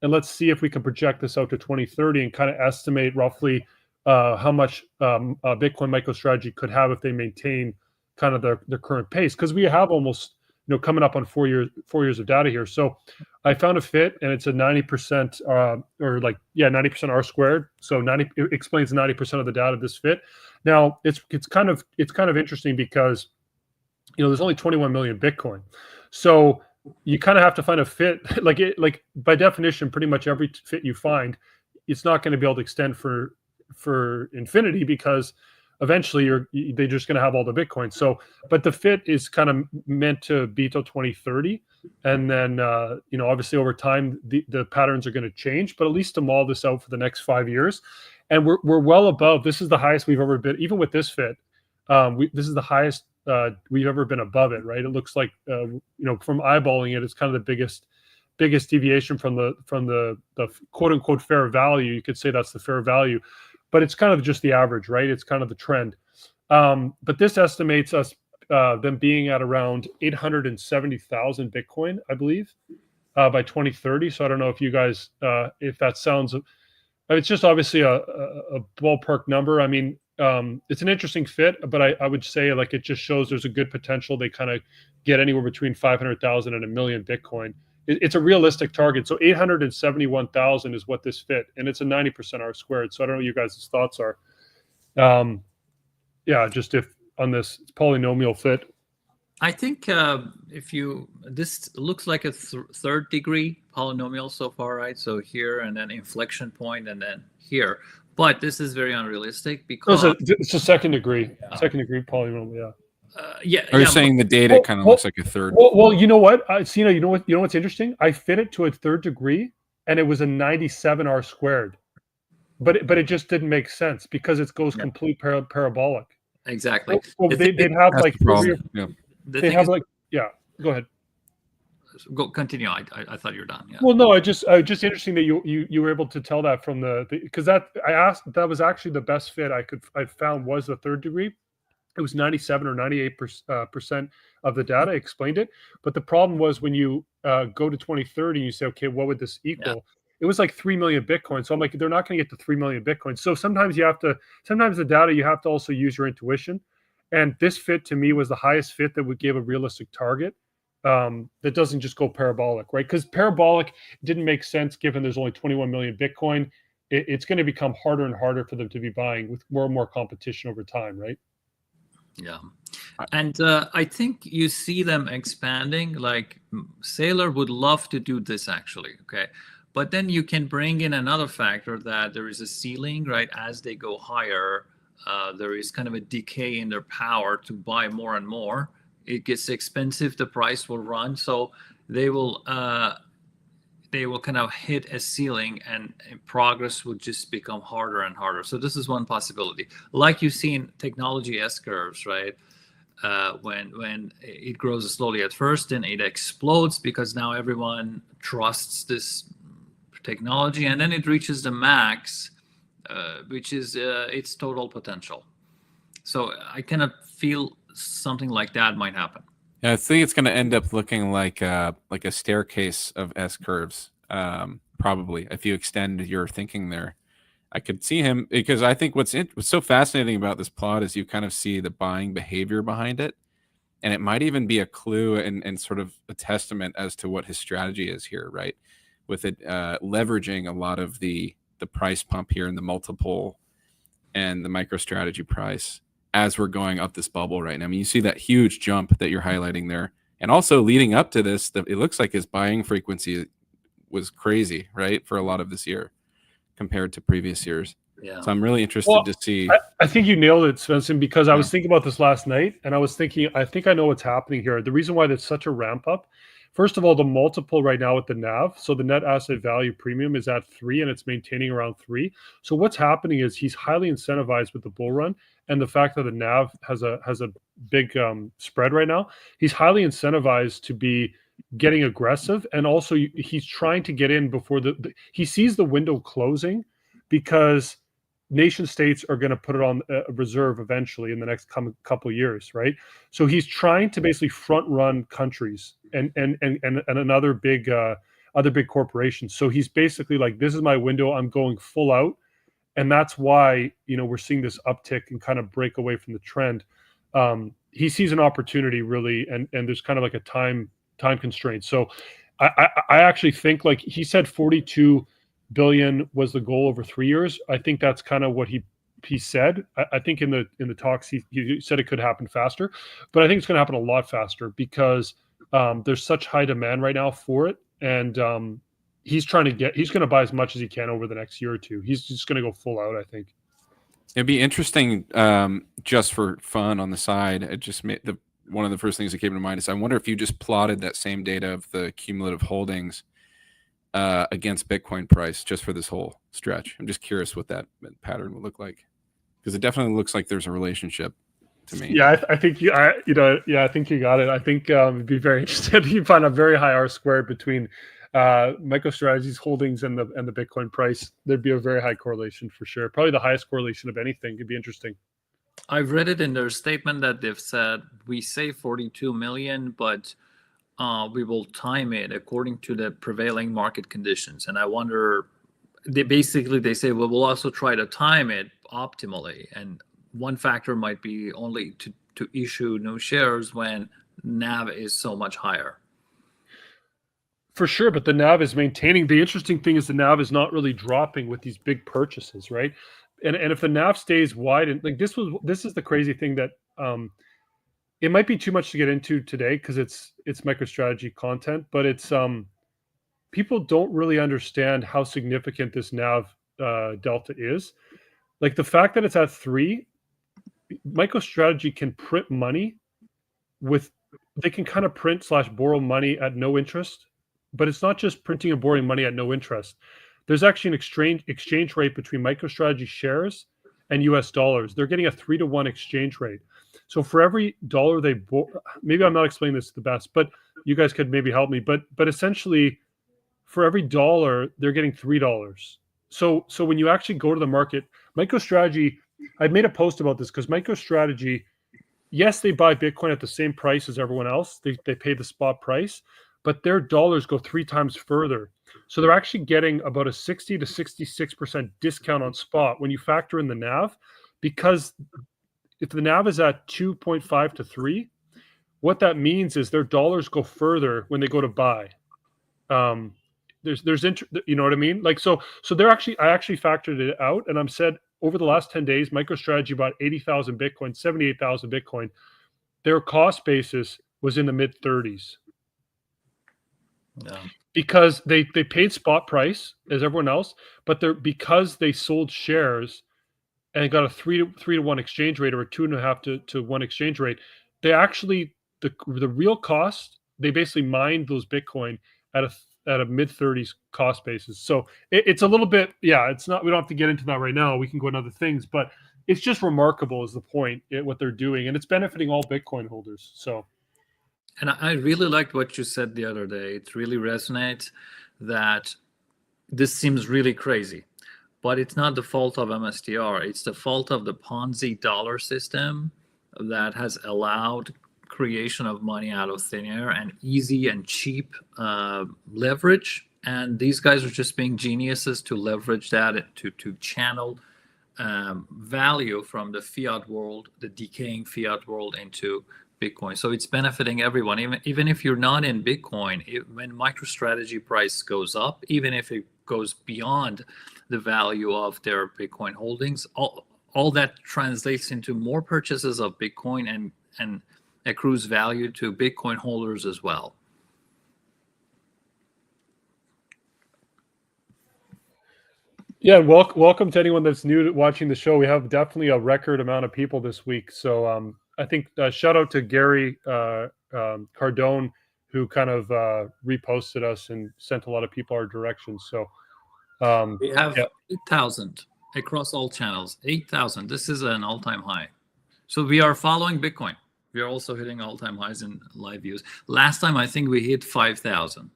S3: and let's see if we can project this out to 2030 and kind of estimate roughly how much Bitcoin MicroStrategy could have if they maintain kind of their current pace, because we have almost coming up on 4 years of data here. So I found a fit, and it's a 90% 90% R squared. So it explains 90% of the data of this fit. Now it's kind of interesting because there's only 21 million Bitcoin. So you kind of have to find a fit like by definition, pretty much every fit you find, it's not going to be able to extend for infinity, because eventually they're just going to have all the Bitcoin. So, but the fit is kind of meant to be till 2030. And then, obviously over time, the patterns are going to change, but at least to model this out for the next 5 years. And we're well above, this is the highest we've ever been, even with this fit. This is the highest we've ever been above it, right? It looks like, from eyeballing it, it's kind of the biggest deviation from the quote unquote fair value. You could say that's the fair value, but it's kind of just the average, right? It's kind of the trend. But this estimates us them being at around 870,000 Bitcoin, I believe, by 2030. So I don't know if you guys, if that sounds, it's just obviously a ballpark number. I mean, it's an interesting fit, but I would say like it just shows there's a good potential. They kind of get anywhere between 500,000 and 1 million Bitcoin. It's a realistic target. So 871,000 is what this fit, and it's a 90% R squared. So I don't know what you guys' thoughts are. Just if on this polynomial fit.
S1: I think this looks like a third degree polynomial so far, right? So here, and then inflection point, and then here. But this is very unrealistic because
S3: it's a second degree polynomial. Yeah.
S2: Are you saying the data kind of looks like a third?
S3: Well, you know what? You know what's interesting? I fit it to a third degree, and it was a 97 R squared, but it just didn't make sense because it goes complete parabolic.
S1: Exactly.
S3: Well, they'd have like Go ahead.
S1: Go continue. I thought you were done. Yeah.
S3: Well, no, just interesting that you were able to tell that from because that was actually the best fit I found was the third degree. It was 97 or 98% of the data explained it. But the problem was when you go to 2030 and you say, okay, what would this equal? Yeah. It was like 3 million Bitcoin. So I'm like, they're not going to get to 3 million Bitcoin. So sometimes the data, you have to also use your intuition. And this fit to me was the highest fit that would give a realistic target that doesn't just go parabolic, right? Because parabolic didn't make sense given there's only 21 million Bitcoin. It's going to become harder and harder for them to be buying with more and more competition over time, right?
S1: Yeah. And I think you see them expanding. Like Saylor would love to do this actually. Okay. But then you can bring in another factor that there is a ceiling, right? As they go higher, there is kind of a decay in their power to buy more and more. It gets expensive. The price will run. So they will they will kind of hit a ceiling and progress would just become harder and harder. So this is one possibility. Like you've seen technology S curves, right? When it grows slowly at first, then it explodes because now everyone trusts this technology, and then it reaches the max, which is its total potential. So I kind of feel something like that might happen.
S2: Yeah, I think it's going to end up looking like a staircase of S curves. Probably, if you extend your thinking there, I could see him, because I think what's so fascinating about this plot is you kind of see the buying behavior behind it, and it might even be a clue and sort of a testament as to what his strategy is here, right? With it leveraging a lot of the price pump here in the multiple and the MicroStrategy price as we're going up this bubble right now. I mean, you see that huge jump that you're highlighting there. And also leading up to this, it looks like his buying frequency was crazy, right? For a lot of this year compared to previous years.
S1: Yeah.
S2: So I'm really interested to see.
S3: I think you nailed it, Svensson, because I was thinking about this last night, and I was thinking, I think I know what's happening here. The reason why there's such a ramp up, first of all, the multiple right now with the NAV, so the net asset value premium is at 3, and it's maintaining around 3. So what's happening is he's highly incentivized with the bull run, and the fact that the NAV has a big spread right now. He's highly incentivized to be getting aggressive, and also he's trying to get in before he sees the window closing, because nation states are going to put it on a reserve eventually in the next couple years, right? So he's trying to basically front run countries and another big other big corporations. So he's basically like, this is my window, I'm going full out. And that's why, we're seeing this uptick and kind of break away from the trend. He sees an opportunity really, and there's kind of like a time constraint. So I actually think, like he said, 42 billion was the goal over 3 years. I think that's kind of what he said. I think in the talks he said it could happen faster, but I think it's going to happen a lot faster because there's such high demand right now for it, and he's going to buy as much as he can over the next year or two. He's just going to go full out, I think.
S2: It'd be interesting, just for fun on the side. It just made one of the first things that came to mind is I wonder if you just plotted that same data of the cumulative holdings against Bitcoin price just for this whole stretch. I'm just curious what that pattern would look like, because it definitely looks like there's a relationship to me.
S3: Yeah, I think I think you got it. I think it'd be very interesting. You find a very high R squared between MicroStrategy's holdings and the Bitcoin price. There'd be a very high correlation for sure. Probably the highest correlation of anything. It'd be interesting.
S1: I've read it in their statement that they've said we say 42 million, but we will time it according to the prevailing market conditions. And I wonder, they say, well, we'll also try to time it optimally. And one factor might be only to issue new shares when NAV is so much higher.
S3: For sure, but the NAV is maintaining. The interesting thing is the NAV is not really dropping with these big purchases, right? And if the NAV stays wide, and like this is the crazy thing that it might be too much to get into today because it's MicroStrategy content, but it's people don't really understand how significant this NAV delta is. Like the fact that it's at 3, MicroStrategy can print money they can kind of print / borrow money at no interest, but it's not just printing and borrowing money at no interest. There's actually an exchange rate between MicroStrategy shares and US dollars. They're getting a 3-to-1 exchange rate. So for every dollar they maybe I'm not explaining this the best, but you guys could maybe help me. But essentially, for every dollar, they're getting $3. So when you actually go to the market, MicroStrategy, I made a post about this because MicroStrategy, yes, they buy Bitcoin at the same price as everyone else. They pay the spot price, but their dollars go 3 times further. So they're actually getting about a 60 to 66% discount on spot when you factor in the NAV, because if the NAV is at 2.5 to 3, what that means is their dollars go further when they go to buy. There's you know what I mean? Like so I actually factored it out, and I'm said over the last 10 days, MicroStrategy bought 80,000 Bitcoin, 78,000 Bitcoin. Their cost basis was in the mid 30s.
S1: Yeah. Because
S3: they paid spot price as everyone else, but because they sold shares and got a 3-to-1 exchange rate or a 2.5 to 1 exchange rate, they actually the real cost, they basically mined those Bitcoin at at a mid-30s cost basis. So it's a little bit, yeah, it's not, we don't have to get into that right now. We can go into other things, but it's just remarkable is the point, what they're doing. And it's benefiting all Bitcoin holders. So.
S1: And I really liked what you said the other day. It really resonates that this seems really crazy, but it's not the fault of MSTR. It's the fault of the Ponzi dollar system that has allowed creation of money out of thin air and easy and cheap leverage. And these guys are just being geniuses to leverage that, to channel value from the fiat world, the decaying fiat world, into Bitcoin. So it's benefiting everyone, even if you're not in Bitcoin. When MicroStrategy price goes up, even if it goes beyond the value of their Bitcoin holdings, all that translates into more purchases of Bitcoin and accrues value to Bitcoin holders as well.
S3: Yeah, welcome to anyone that's new to watching the show. We have definitely a record amount of people this week. So I think shout out to Gary Cardone, who kind of reposted us and sent a lot of people our direction. So
S1: we have 8,000 across all channels. 8,000. This is an all-time high. So we are following Bitcoin. We are also hitting all-time highs in live views. Last time I think we hit 5,000.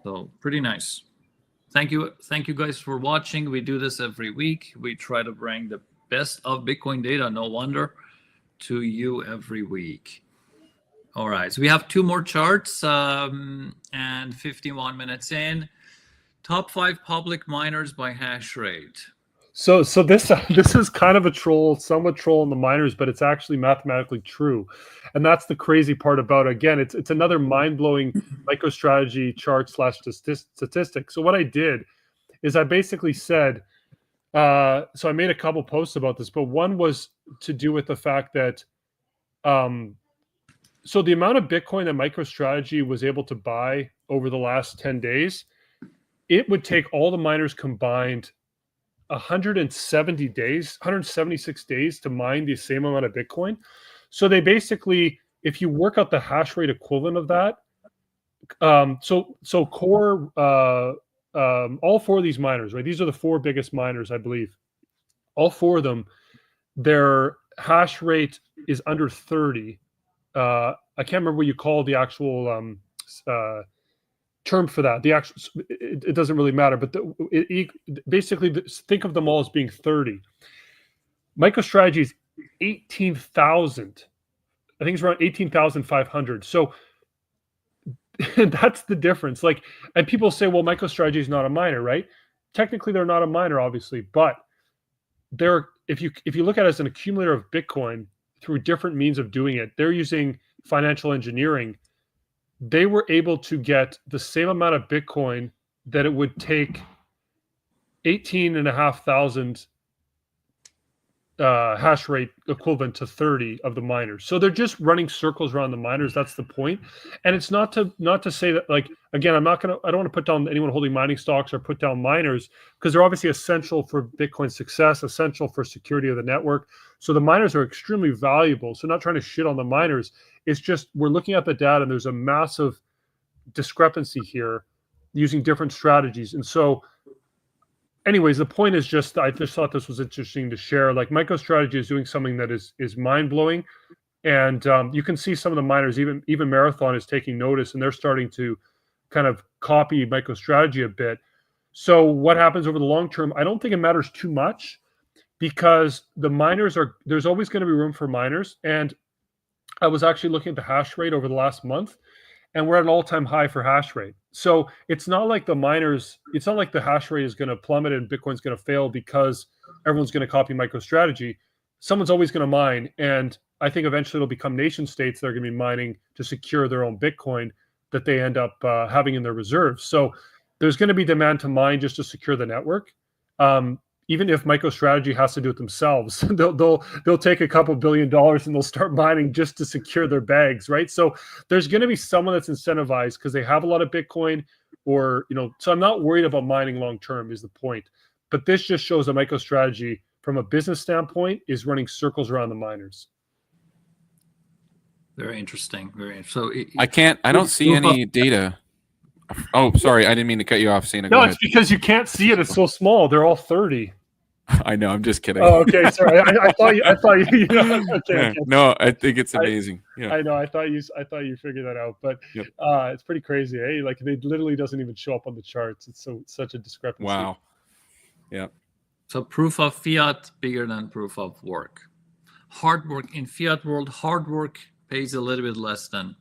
S1: So pretty nice. Thank you guys for watching. We do this every week. We try to bring the best of Bitcoin data, no wonder, to you every week. All right, so we have 2 more charts and 51 minutes in. Top 5 public miners by hash rate.
S3: So this is kind of a troll, somewhat troll in the miners, but it's actually mathematically true, and that's the crazy part about it. Again, it's another mind-blowing MicroStrategy chart / statistic. So what I did is I basically said, so I made a couple posts about this, but one was to do with the fact that, so the amount of Bitcoin that MicroStrategy was able to buy over the last 10 days, it would take all the miners combined 176 days to mine the same amount of Bitcoin. So they basically, if you work out the hash rate equivalent of that, so core, all 4 of these miners, right? These are the 4 biggest miners, I believe. All 4 of them, their hash rate is under 30. I can't remember what you call the actual term for that. The actual, it doesn't really matter, but basically think of them all as being 30. MicroStrategy is 18,000. I think it's around 18,500. So that's the difference. Like, and people say, well, MicroStrategy is not a miner, right? Technically, they're not a miner, obviously, but they're, if you look at it as an accumulator of Bitcoin through different means of doing it, they're using financial engineering. They were able to get the same amount of Bitcoin that it would take 18,500 hash rate equivalent to 30 of the miners. So they're just running circles around the miners. That's the point. And it's not to say that, like, again, I don't want to put down anyone holding mining stocks or put down miners, because they're obviously essential for Bitcoin's success, essential for security of the network. So the miners are extremely valuable. So not trying to shit on the miners. It's just, we're looking at the data and there's a massive discrepancy here using different strategies. And so anyways, the point is just, I just thought this was interesting to share. Like, MicroStrategy is doing something that is mind-blowing. And you can see some of the miners, even Marathon is taking notice, and they're starting to kind of copy MicroStrategy a bit. So what happens over the long term, I don't think it matters too much, because the miners there's always going to be room for miners. And I was actually looking at the hash rate over the last month, and we're at an all-time high for hash rate. So it's not like the miners, it's not like the hash rate is going to plummet and Bitcoin's going to fail because everyone's going to copy MicroStrategy. Someone's always going to mine. And I think eventually it'll become nation states that are going to be mining to secure their own Bitcoin that they end up having in their reserves. So there's going to be demand to mine just to secure the network. Even if MicroStrategy has to do it themselves, they'll take a couple $1 billion and they'll start mining just to secure their bags, right? So there's going to be someone that's incentivized because they have a lot of Bitcoin, or, you know, so I'm not worried about mining long term is the point. But this just shows that MicroStrategy, from a business standpoint, is running circles around the miners.
S1: Very interesting. Very interesting. So
S2: I don't see any data Oh, sorry, I didn't mean to cut you off, Cena.
S3: No,
S2: Go
S3: it's
S2: ahead.
S3: because you can't see it. It's so small. They're all 30.
S2: I know. I'm just kidding.
S3: Oh, okay. Sorry. I thought you know, okay.
S2: No, I think it's amazing.
S3: I know. I thought you figured that out, but
S2: Yep.
S3: it's pretty crazy. Eh? Like it literally doesn't even show up on the charts. It's such a discrepancy.
S2: Wow. Yeah.
S1: So proof of fiat bigger than proof of work. Hard work in fiat world, hard work pays a little bit less than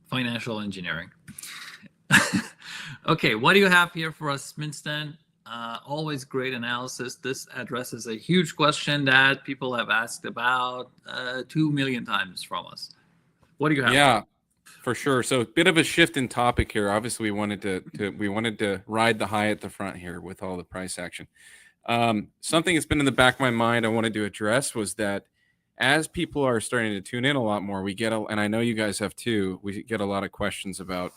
S1: financial engineering. Okay, what do you have here for us, Winston? Always great analysis. This addresses a huge question that people have asked about 2 million times from us. What do you have?
S2: Yeah, for sure. So a bit of a shift in topic here. Obviously, we wanted to ride the high at the front here with all the price action. Something that's been in the back of my mind I wanted to address was that as people are starting to tune in a lot more, and I know you guys have too, we get a lot of questions about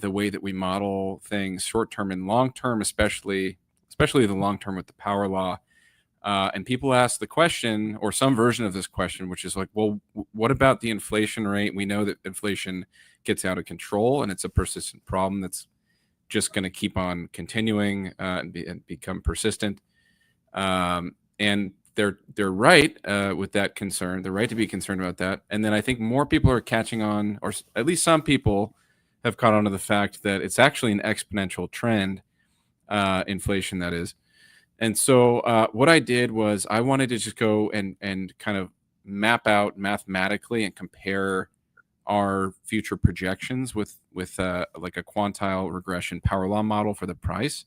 S2: the way that we model things short-term and long-term, especially the long-term with the power law. And people ask the question, or some version of this question, which is like, well, what about the inflation rate? We know that inflation gets out of control and it's a persistent problem that's just going to keep on continuing and become persistent. And they're right with that concern. They're right to be concerned about that. And then I think more people are catching on, or at least some people have caught on to the fact that it's actually an exponential trend, inflation that is. And so what I did was I wanted to just go and kind of map out mathematically and compare our future projections with like a quantile regression power law model for the price,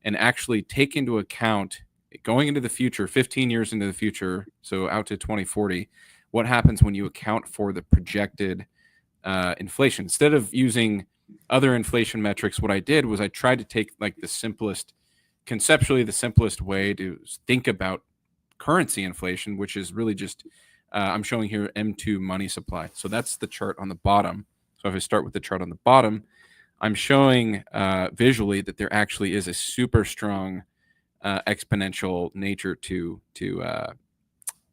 S2: and actually take into account going into the future, 15 years into the future, so out to 2040, what happens when you account for the projected inflation. Instead of using other inflation metrics, what I did was I tried to take like conceptually the simplest way to think about currency inflation, which is really just I'm showing here M2 money supply. So that's the chart on the bottom. So if I start with the chart on the bottom, I'm showing visually that there actually is a super strong exponential nature to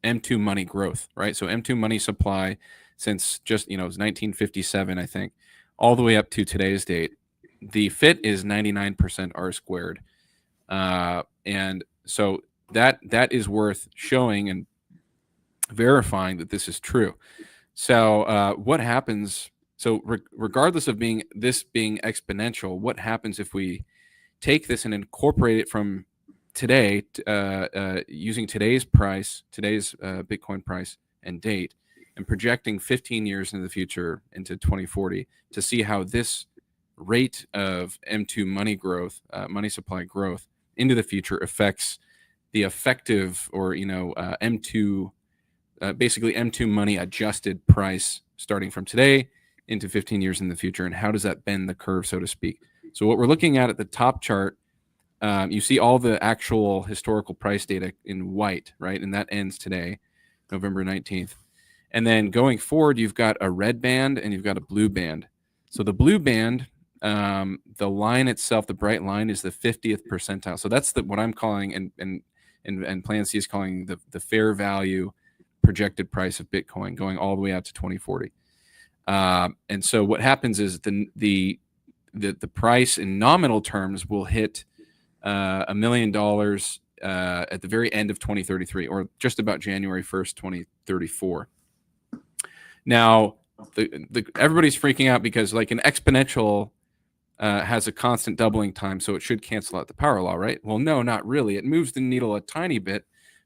S2: M2 money growth, right? So M2 money supply since just, it was 1957, I think, all the way up to today's date. The fit is 99% R squared. And so that is worth showing and verifying that this is true. So what happens? So regardless of this being exponential, what happens if we take this and incorporate it from today, using today's price, today's Bitcoin price and date, and projecting 15 years into the future, into 2040, to see how this rate of M2 money growth, money supply growth into the future affects the effective, or M2, basically M2 money adjusted price starting from today into 15 years in the future, and how does that bend the curve, so to speak. So what we're looking at the top chart, you see all the actual historical price data in white, right? And that ends today, November 19th. And then going forward, you've got a red band and you've got a blue band. So the blue band, the line itself, the bright line, is the 50th percentile. So that's what I'm calling, and Plan C is calling the fair value projected price of Bitcoin, going all the way out to 2040. And so what happens is the price in nominal terms will hit $1 million at the very end of 2033, or just about January 1st, 2034. Now, everybody's freaking out because like an exponential has a constant doubling time, so it should cancel out the power law, right? Well, no, not really. It moves the needle a tiny bit,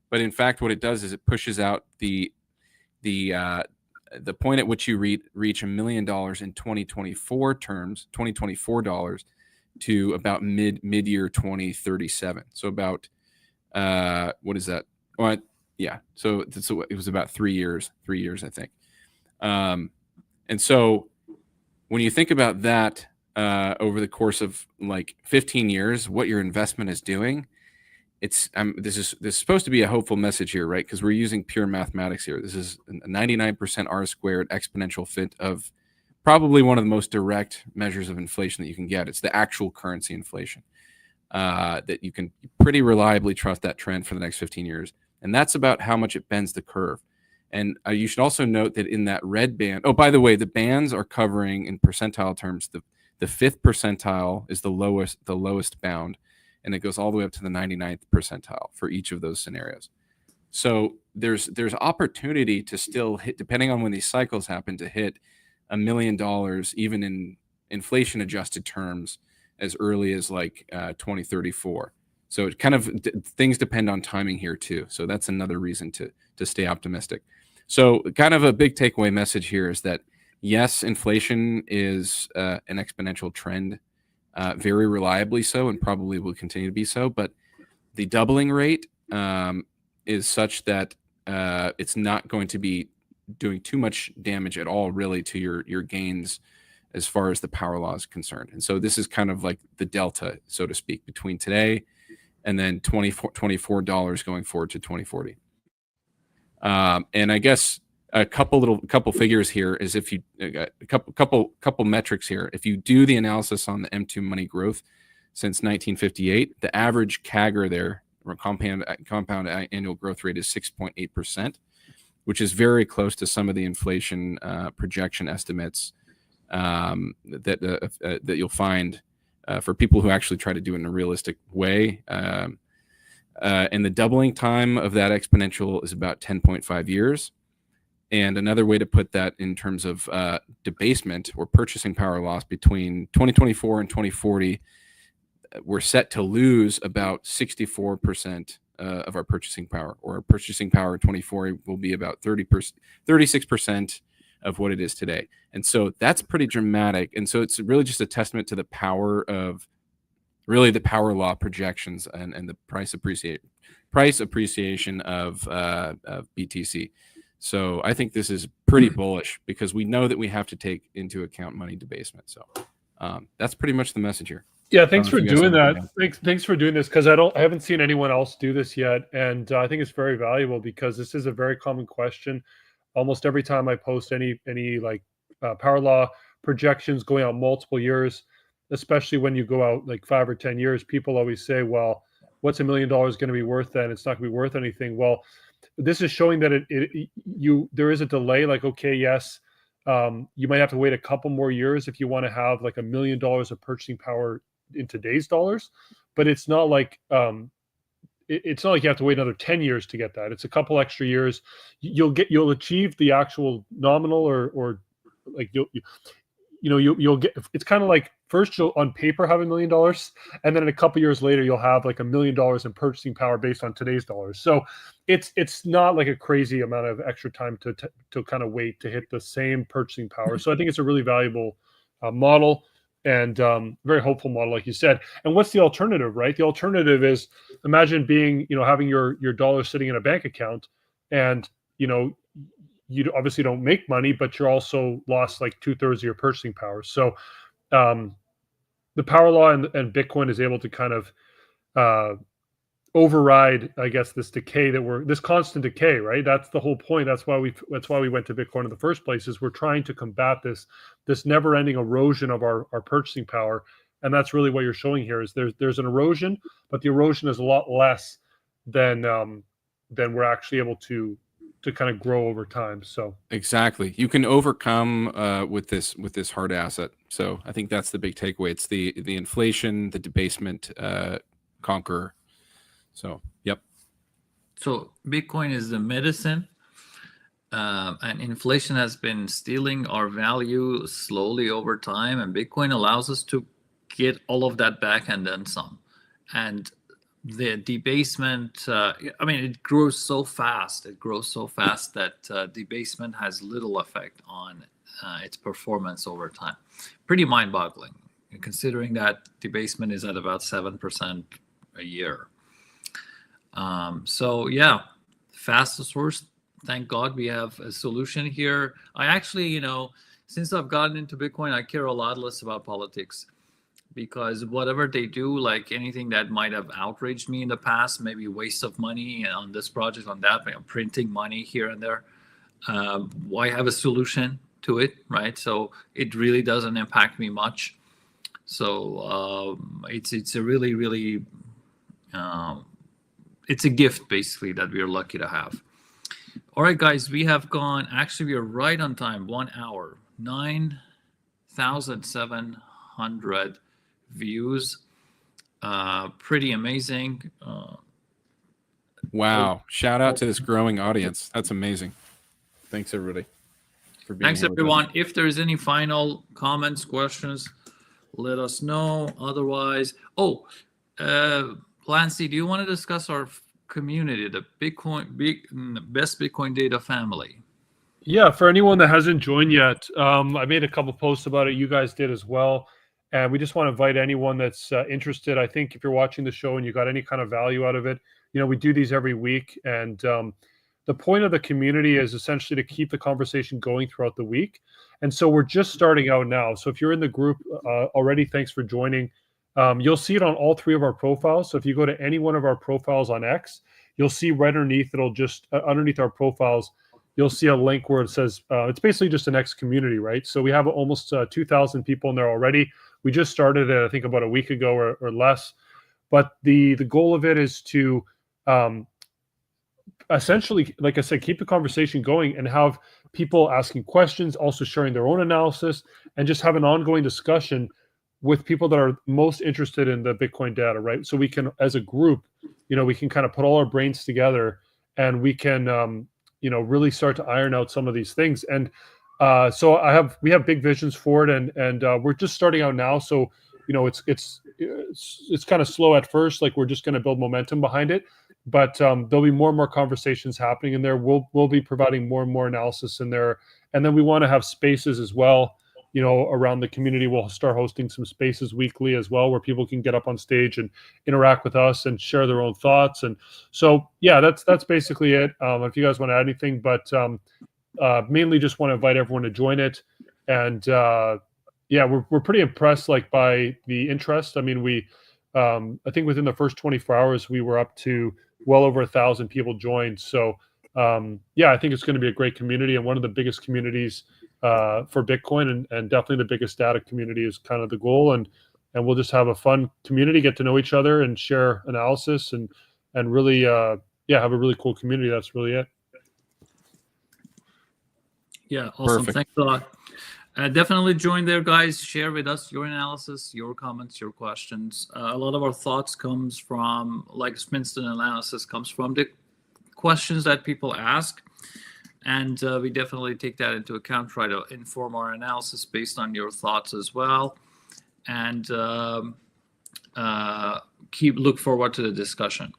S2: but in fact, what it does is it pushes out the point at which you reach $1 million in 2024 terms, 2024 dollars, to about mid-year 2037. So about what is that? Well, yeah. So it was about 3 years, I think. And so when you think about that over the course of like 15 years, what your investment is doing, this is supposed to be a hopeful message here, right? Because we're using pure mathematics here. This is a 99% R squared exponential fit of probably one of the most direct measures of inflation that you can get. It's the actual currency inflation that you can pretty reliably trust that trend for the next 15 years. And that's about how much it bends the curve. And you should also note that in that red band, oh, by the way, the bands are covering in percentile terms. The 5th percentile is the lowest bound, and it goes all the way up to the 99th percentile for each of those scenarios. So there's opportunity to still hit, depending on when these cycles happen, to hit $1 million even in inflation adjusted terms as early as like 2034. So it kind of things depend on timing here too. So that's another reason to stay optimistic. So kind of a big takeaway message here is that yes, inflation is an exponential trend, very reliably so, and probably will continue to be so. But the doubling rate is such that it's not going to be doing too much damage at all, really, to your gains as far as the power law is concerned. And so this is kind of like the delta, so to speak, between today and then $24 going forward to 2040. And I guess a couple figures here is if you a couple metrics here. If you do the analysis on the M2 money growth since 1958, the average CAGR there, or compound annual growth rate, is 6.8%, which is very close to some of the inflation projection estimates that you'll find for people who actually try to do it in a realistic way. And the doubling time of that exponential is about 10.5 years. And another way to put that in terms of debasement or purchasing power loss between 2024 and 2040, we're set to lose about 64% of our purchasing power, or our purchasing power in 2040 will be about 36% of what it is today. And so that's pretty dramatic. And so it's really just a testament to the power of really the power law projections and the price appreciation of BTC. So I think this is pretty bullish because we know that we have to take into account money debasement. So that's pretty much the message here.
S3: Yeah, thanks for doing that. Thanks for doing this, because I haven't seen anyone else do this yet, and I think it's very valuable because this is a very common question. Almost every time I post any like power law projections going out multiple years, especially when you go out like 5 or 10 years, people always say, "Well, what's $1 million going to be worth then? It's not going to be worth anything." Well, this is showing that there is a delay. Like, okay, yes, you might have to wait a couple more years if you want to have like $1 million of purchasing power in today's dollars, but it's not like it's not like you have to wait another 10 years to get that. It's a couple extra years. You'll achieve the actual nominal or like you'll get. It's kind of like first you'll on paper have $1 million, and then in a couple years later you'll have like $1 million in purchasing power based on today's dollars. So it's not like a crazy amount of extra time to kind of wait to hit the same purchasing power. So I think it's a really valuable model. And very hopeful model, like you said. And what's the alternative, right? The alternative is, imagine being, having your dollars sitting in a bank account, and you obviously don't make money, but you're also lost like 2/3 of your purchasing power. So the power law and Bitcoin is able to kind of override, I guess, this constant decay, right? That's the whole point. That's why we went to Bitcoin in the first place, is we're trying to combat this never-ending erosion of our purchasing power. And that's really what you're showing here, is there's an erosion, but the erosion is a lot less than we're actually able to kind of grow over time. So
S2: exactly, you can overcome with this hard asset. So I think that's the big takeaway. It's the inflation, the debasement conqueror. So, yep.
S1: So Bitcoin is the medicine, and inflation has been stealing our value slowly over time, and Bitcoin allows us to get all of that back and then some. And the debasement, it grows so fast. It grows so fast that debasement has little effect on its performance over time. Pretty mind-boggling, considering that debasement is at about 7% a year. So yeah, fastest source. Thank God we have a solution here. I actually, since I've gotten into Bitcoin, I care a lot less about politics, because whatever they do, like anything that might have outraged me in the past, maybe waste of money on this project, on that, printing money here and there, I have a solution to it, right? So it really doesn't impact me much. So it's a really, really it's a gift, basically, that we're lucky to have. All right, guys, we have gone. Actually, we are right on time. 1 hour, 9,700 views. Pretty amazing.
S2: Wow. Shout out to this growing audience. That's amazing. Thanks, everybody, for being
S1: Thanks,
S2: here with
S1: everyone.
S2: us.
S1: If there's any final comments, questions, let us know. Otherwise, Plan C, do you want to discuss our community, the best Bitcoin data family?
S3: Yeah, for anyone that hasn't joined yet, I made a couple posts about it. You guys did as well. And we just want to invite anyone that's interested. I think if you're watching the show and you got any kind of value out of it, we do these every week. And the point of the community is essentially to keep the conversation going throughout the week. And so we're just starting out now. So if you're in the group already, thanks for joining. You'll see it on all 3 of our profiles. So if you go to any one of our profiles on X, you'll see right underneath, it'll just underneath our profiles, you'll see a link where it says it's basically just an X community, right? So we have almost 2,000 people in there already. We just started it, I think, about a week ago or less. But the goal of it is to essentially, like I said, keep the conversation going and have people asking questions, also sharing their own analysis, and just have an ongoing discussion with people that are most interested in the Bitcoin data, right? So we can, as a group, we can kind of put all our brains together and we can really start to iron out some of these things. And so we have big visions for it, and we're just starting out now. So it's kind of slow at first. Like, we're just going to build momentum behind it, but there'll be more and more conversations happening in there. We'll be providing more and more analysis in there, and then we want to have spaces as well. Around the community, we'll start hosting some spaces weekly as well, where people can get up on stage and interact with us and share their own thoughts. And so, yeah, that's basically it. If you guys want to add anything, but mainly just want to invite everyone to join it. And yeah, we're pretty impressed, like, by the interest. I mean, I think within the first 24 hours, we were up to well over 1,000 people joined. So yeah, I think it's going to be a great community, and one of the biggest communities for Bitcoin, and definitely the biggest data community is kind of the goal. And we'll just have a fun community, get to know each other and share analysis, and really have a really cool community. That's really it.
S1: Yeah, awesome.
S2: Perfect.
S1: Thanks a lot. Definitely join there, guys. Share with us your analysis, your comments, your questions. A lot of our thoughts comes from, like, Sminston analysis comes from the questions that people ask. And we definitely take that into account, try to inform our analysis based on your thoughts as well. And look forward to the discussion.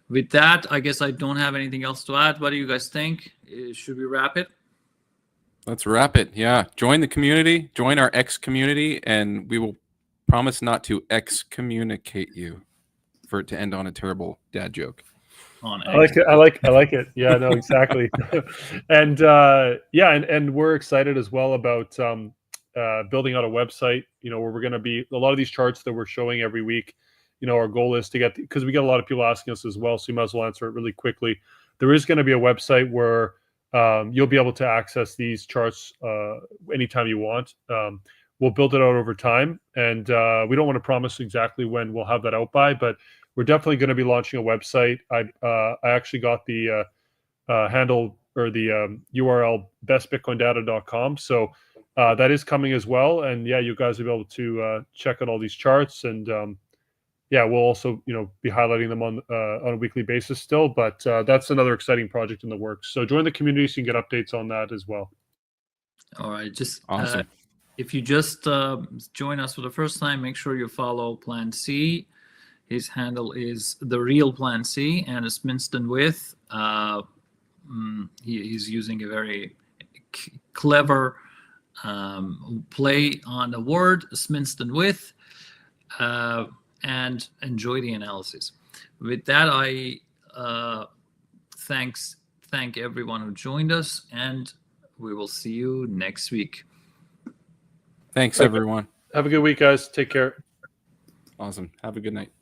S1: With that, I guess I don't have anything else to add. What do you guys think? Should we wrap it?
S2: Let's wrap it. Yeah. Join the community, join our X community, and we will promise not to excommunicate you for it to end on a terrible dad joke.
S3: I like it. I like it. Yeah, no, exactly. And and we're excited as well about building out a website, where we're going to be, a lot of these charts that we're showing every week, our goal is to get, because we get a lot of people asking us as well, so you might as well answer it really quickly. There is going to be a website where you'll be able to access these charts anytime you want. We'll build it out over time, and we don't want to promise exactly when we'll have that out by, but we're definitely going to be launching a website. I actually got the handle, or the URL, bestbitcoindata.com. So that is coming as well. And yeah, you guys will be able to check out all these charts. And yeah, we'll also be highlighting them on a weekly basis still. But that's another exciting project in the works. So join the community so you can get updates on that as well.
S1: All right, just
S2: awesome.
S1: If you just join us for the first time, make sure you follow Plan C. His handle is The Real Plan C, and it's Sminston with. He's using a very clever play on the word, Sminston with, and enjoy the analysis. With that, I thank everyone who joined us, and we will see you next week.
S2: Thanks, everyone.
S3: Have a good week, guys. Take care.
S2: Awesome. Have a good night.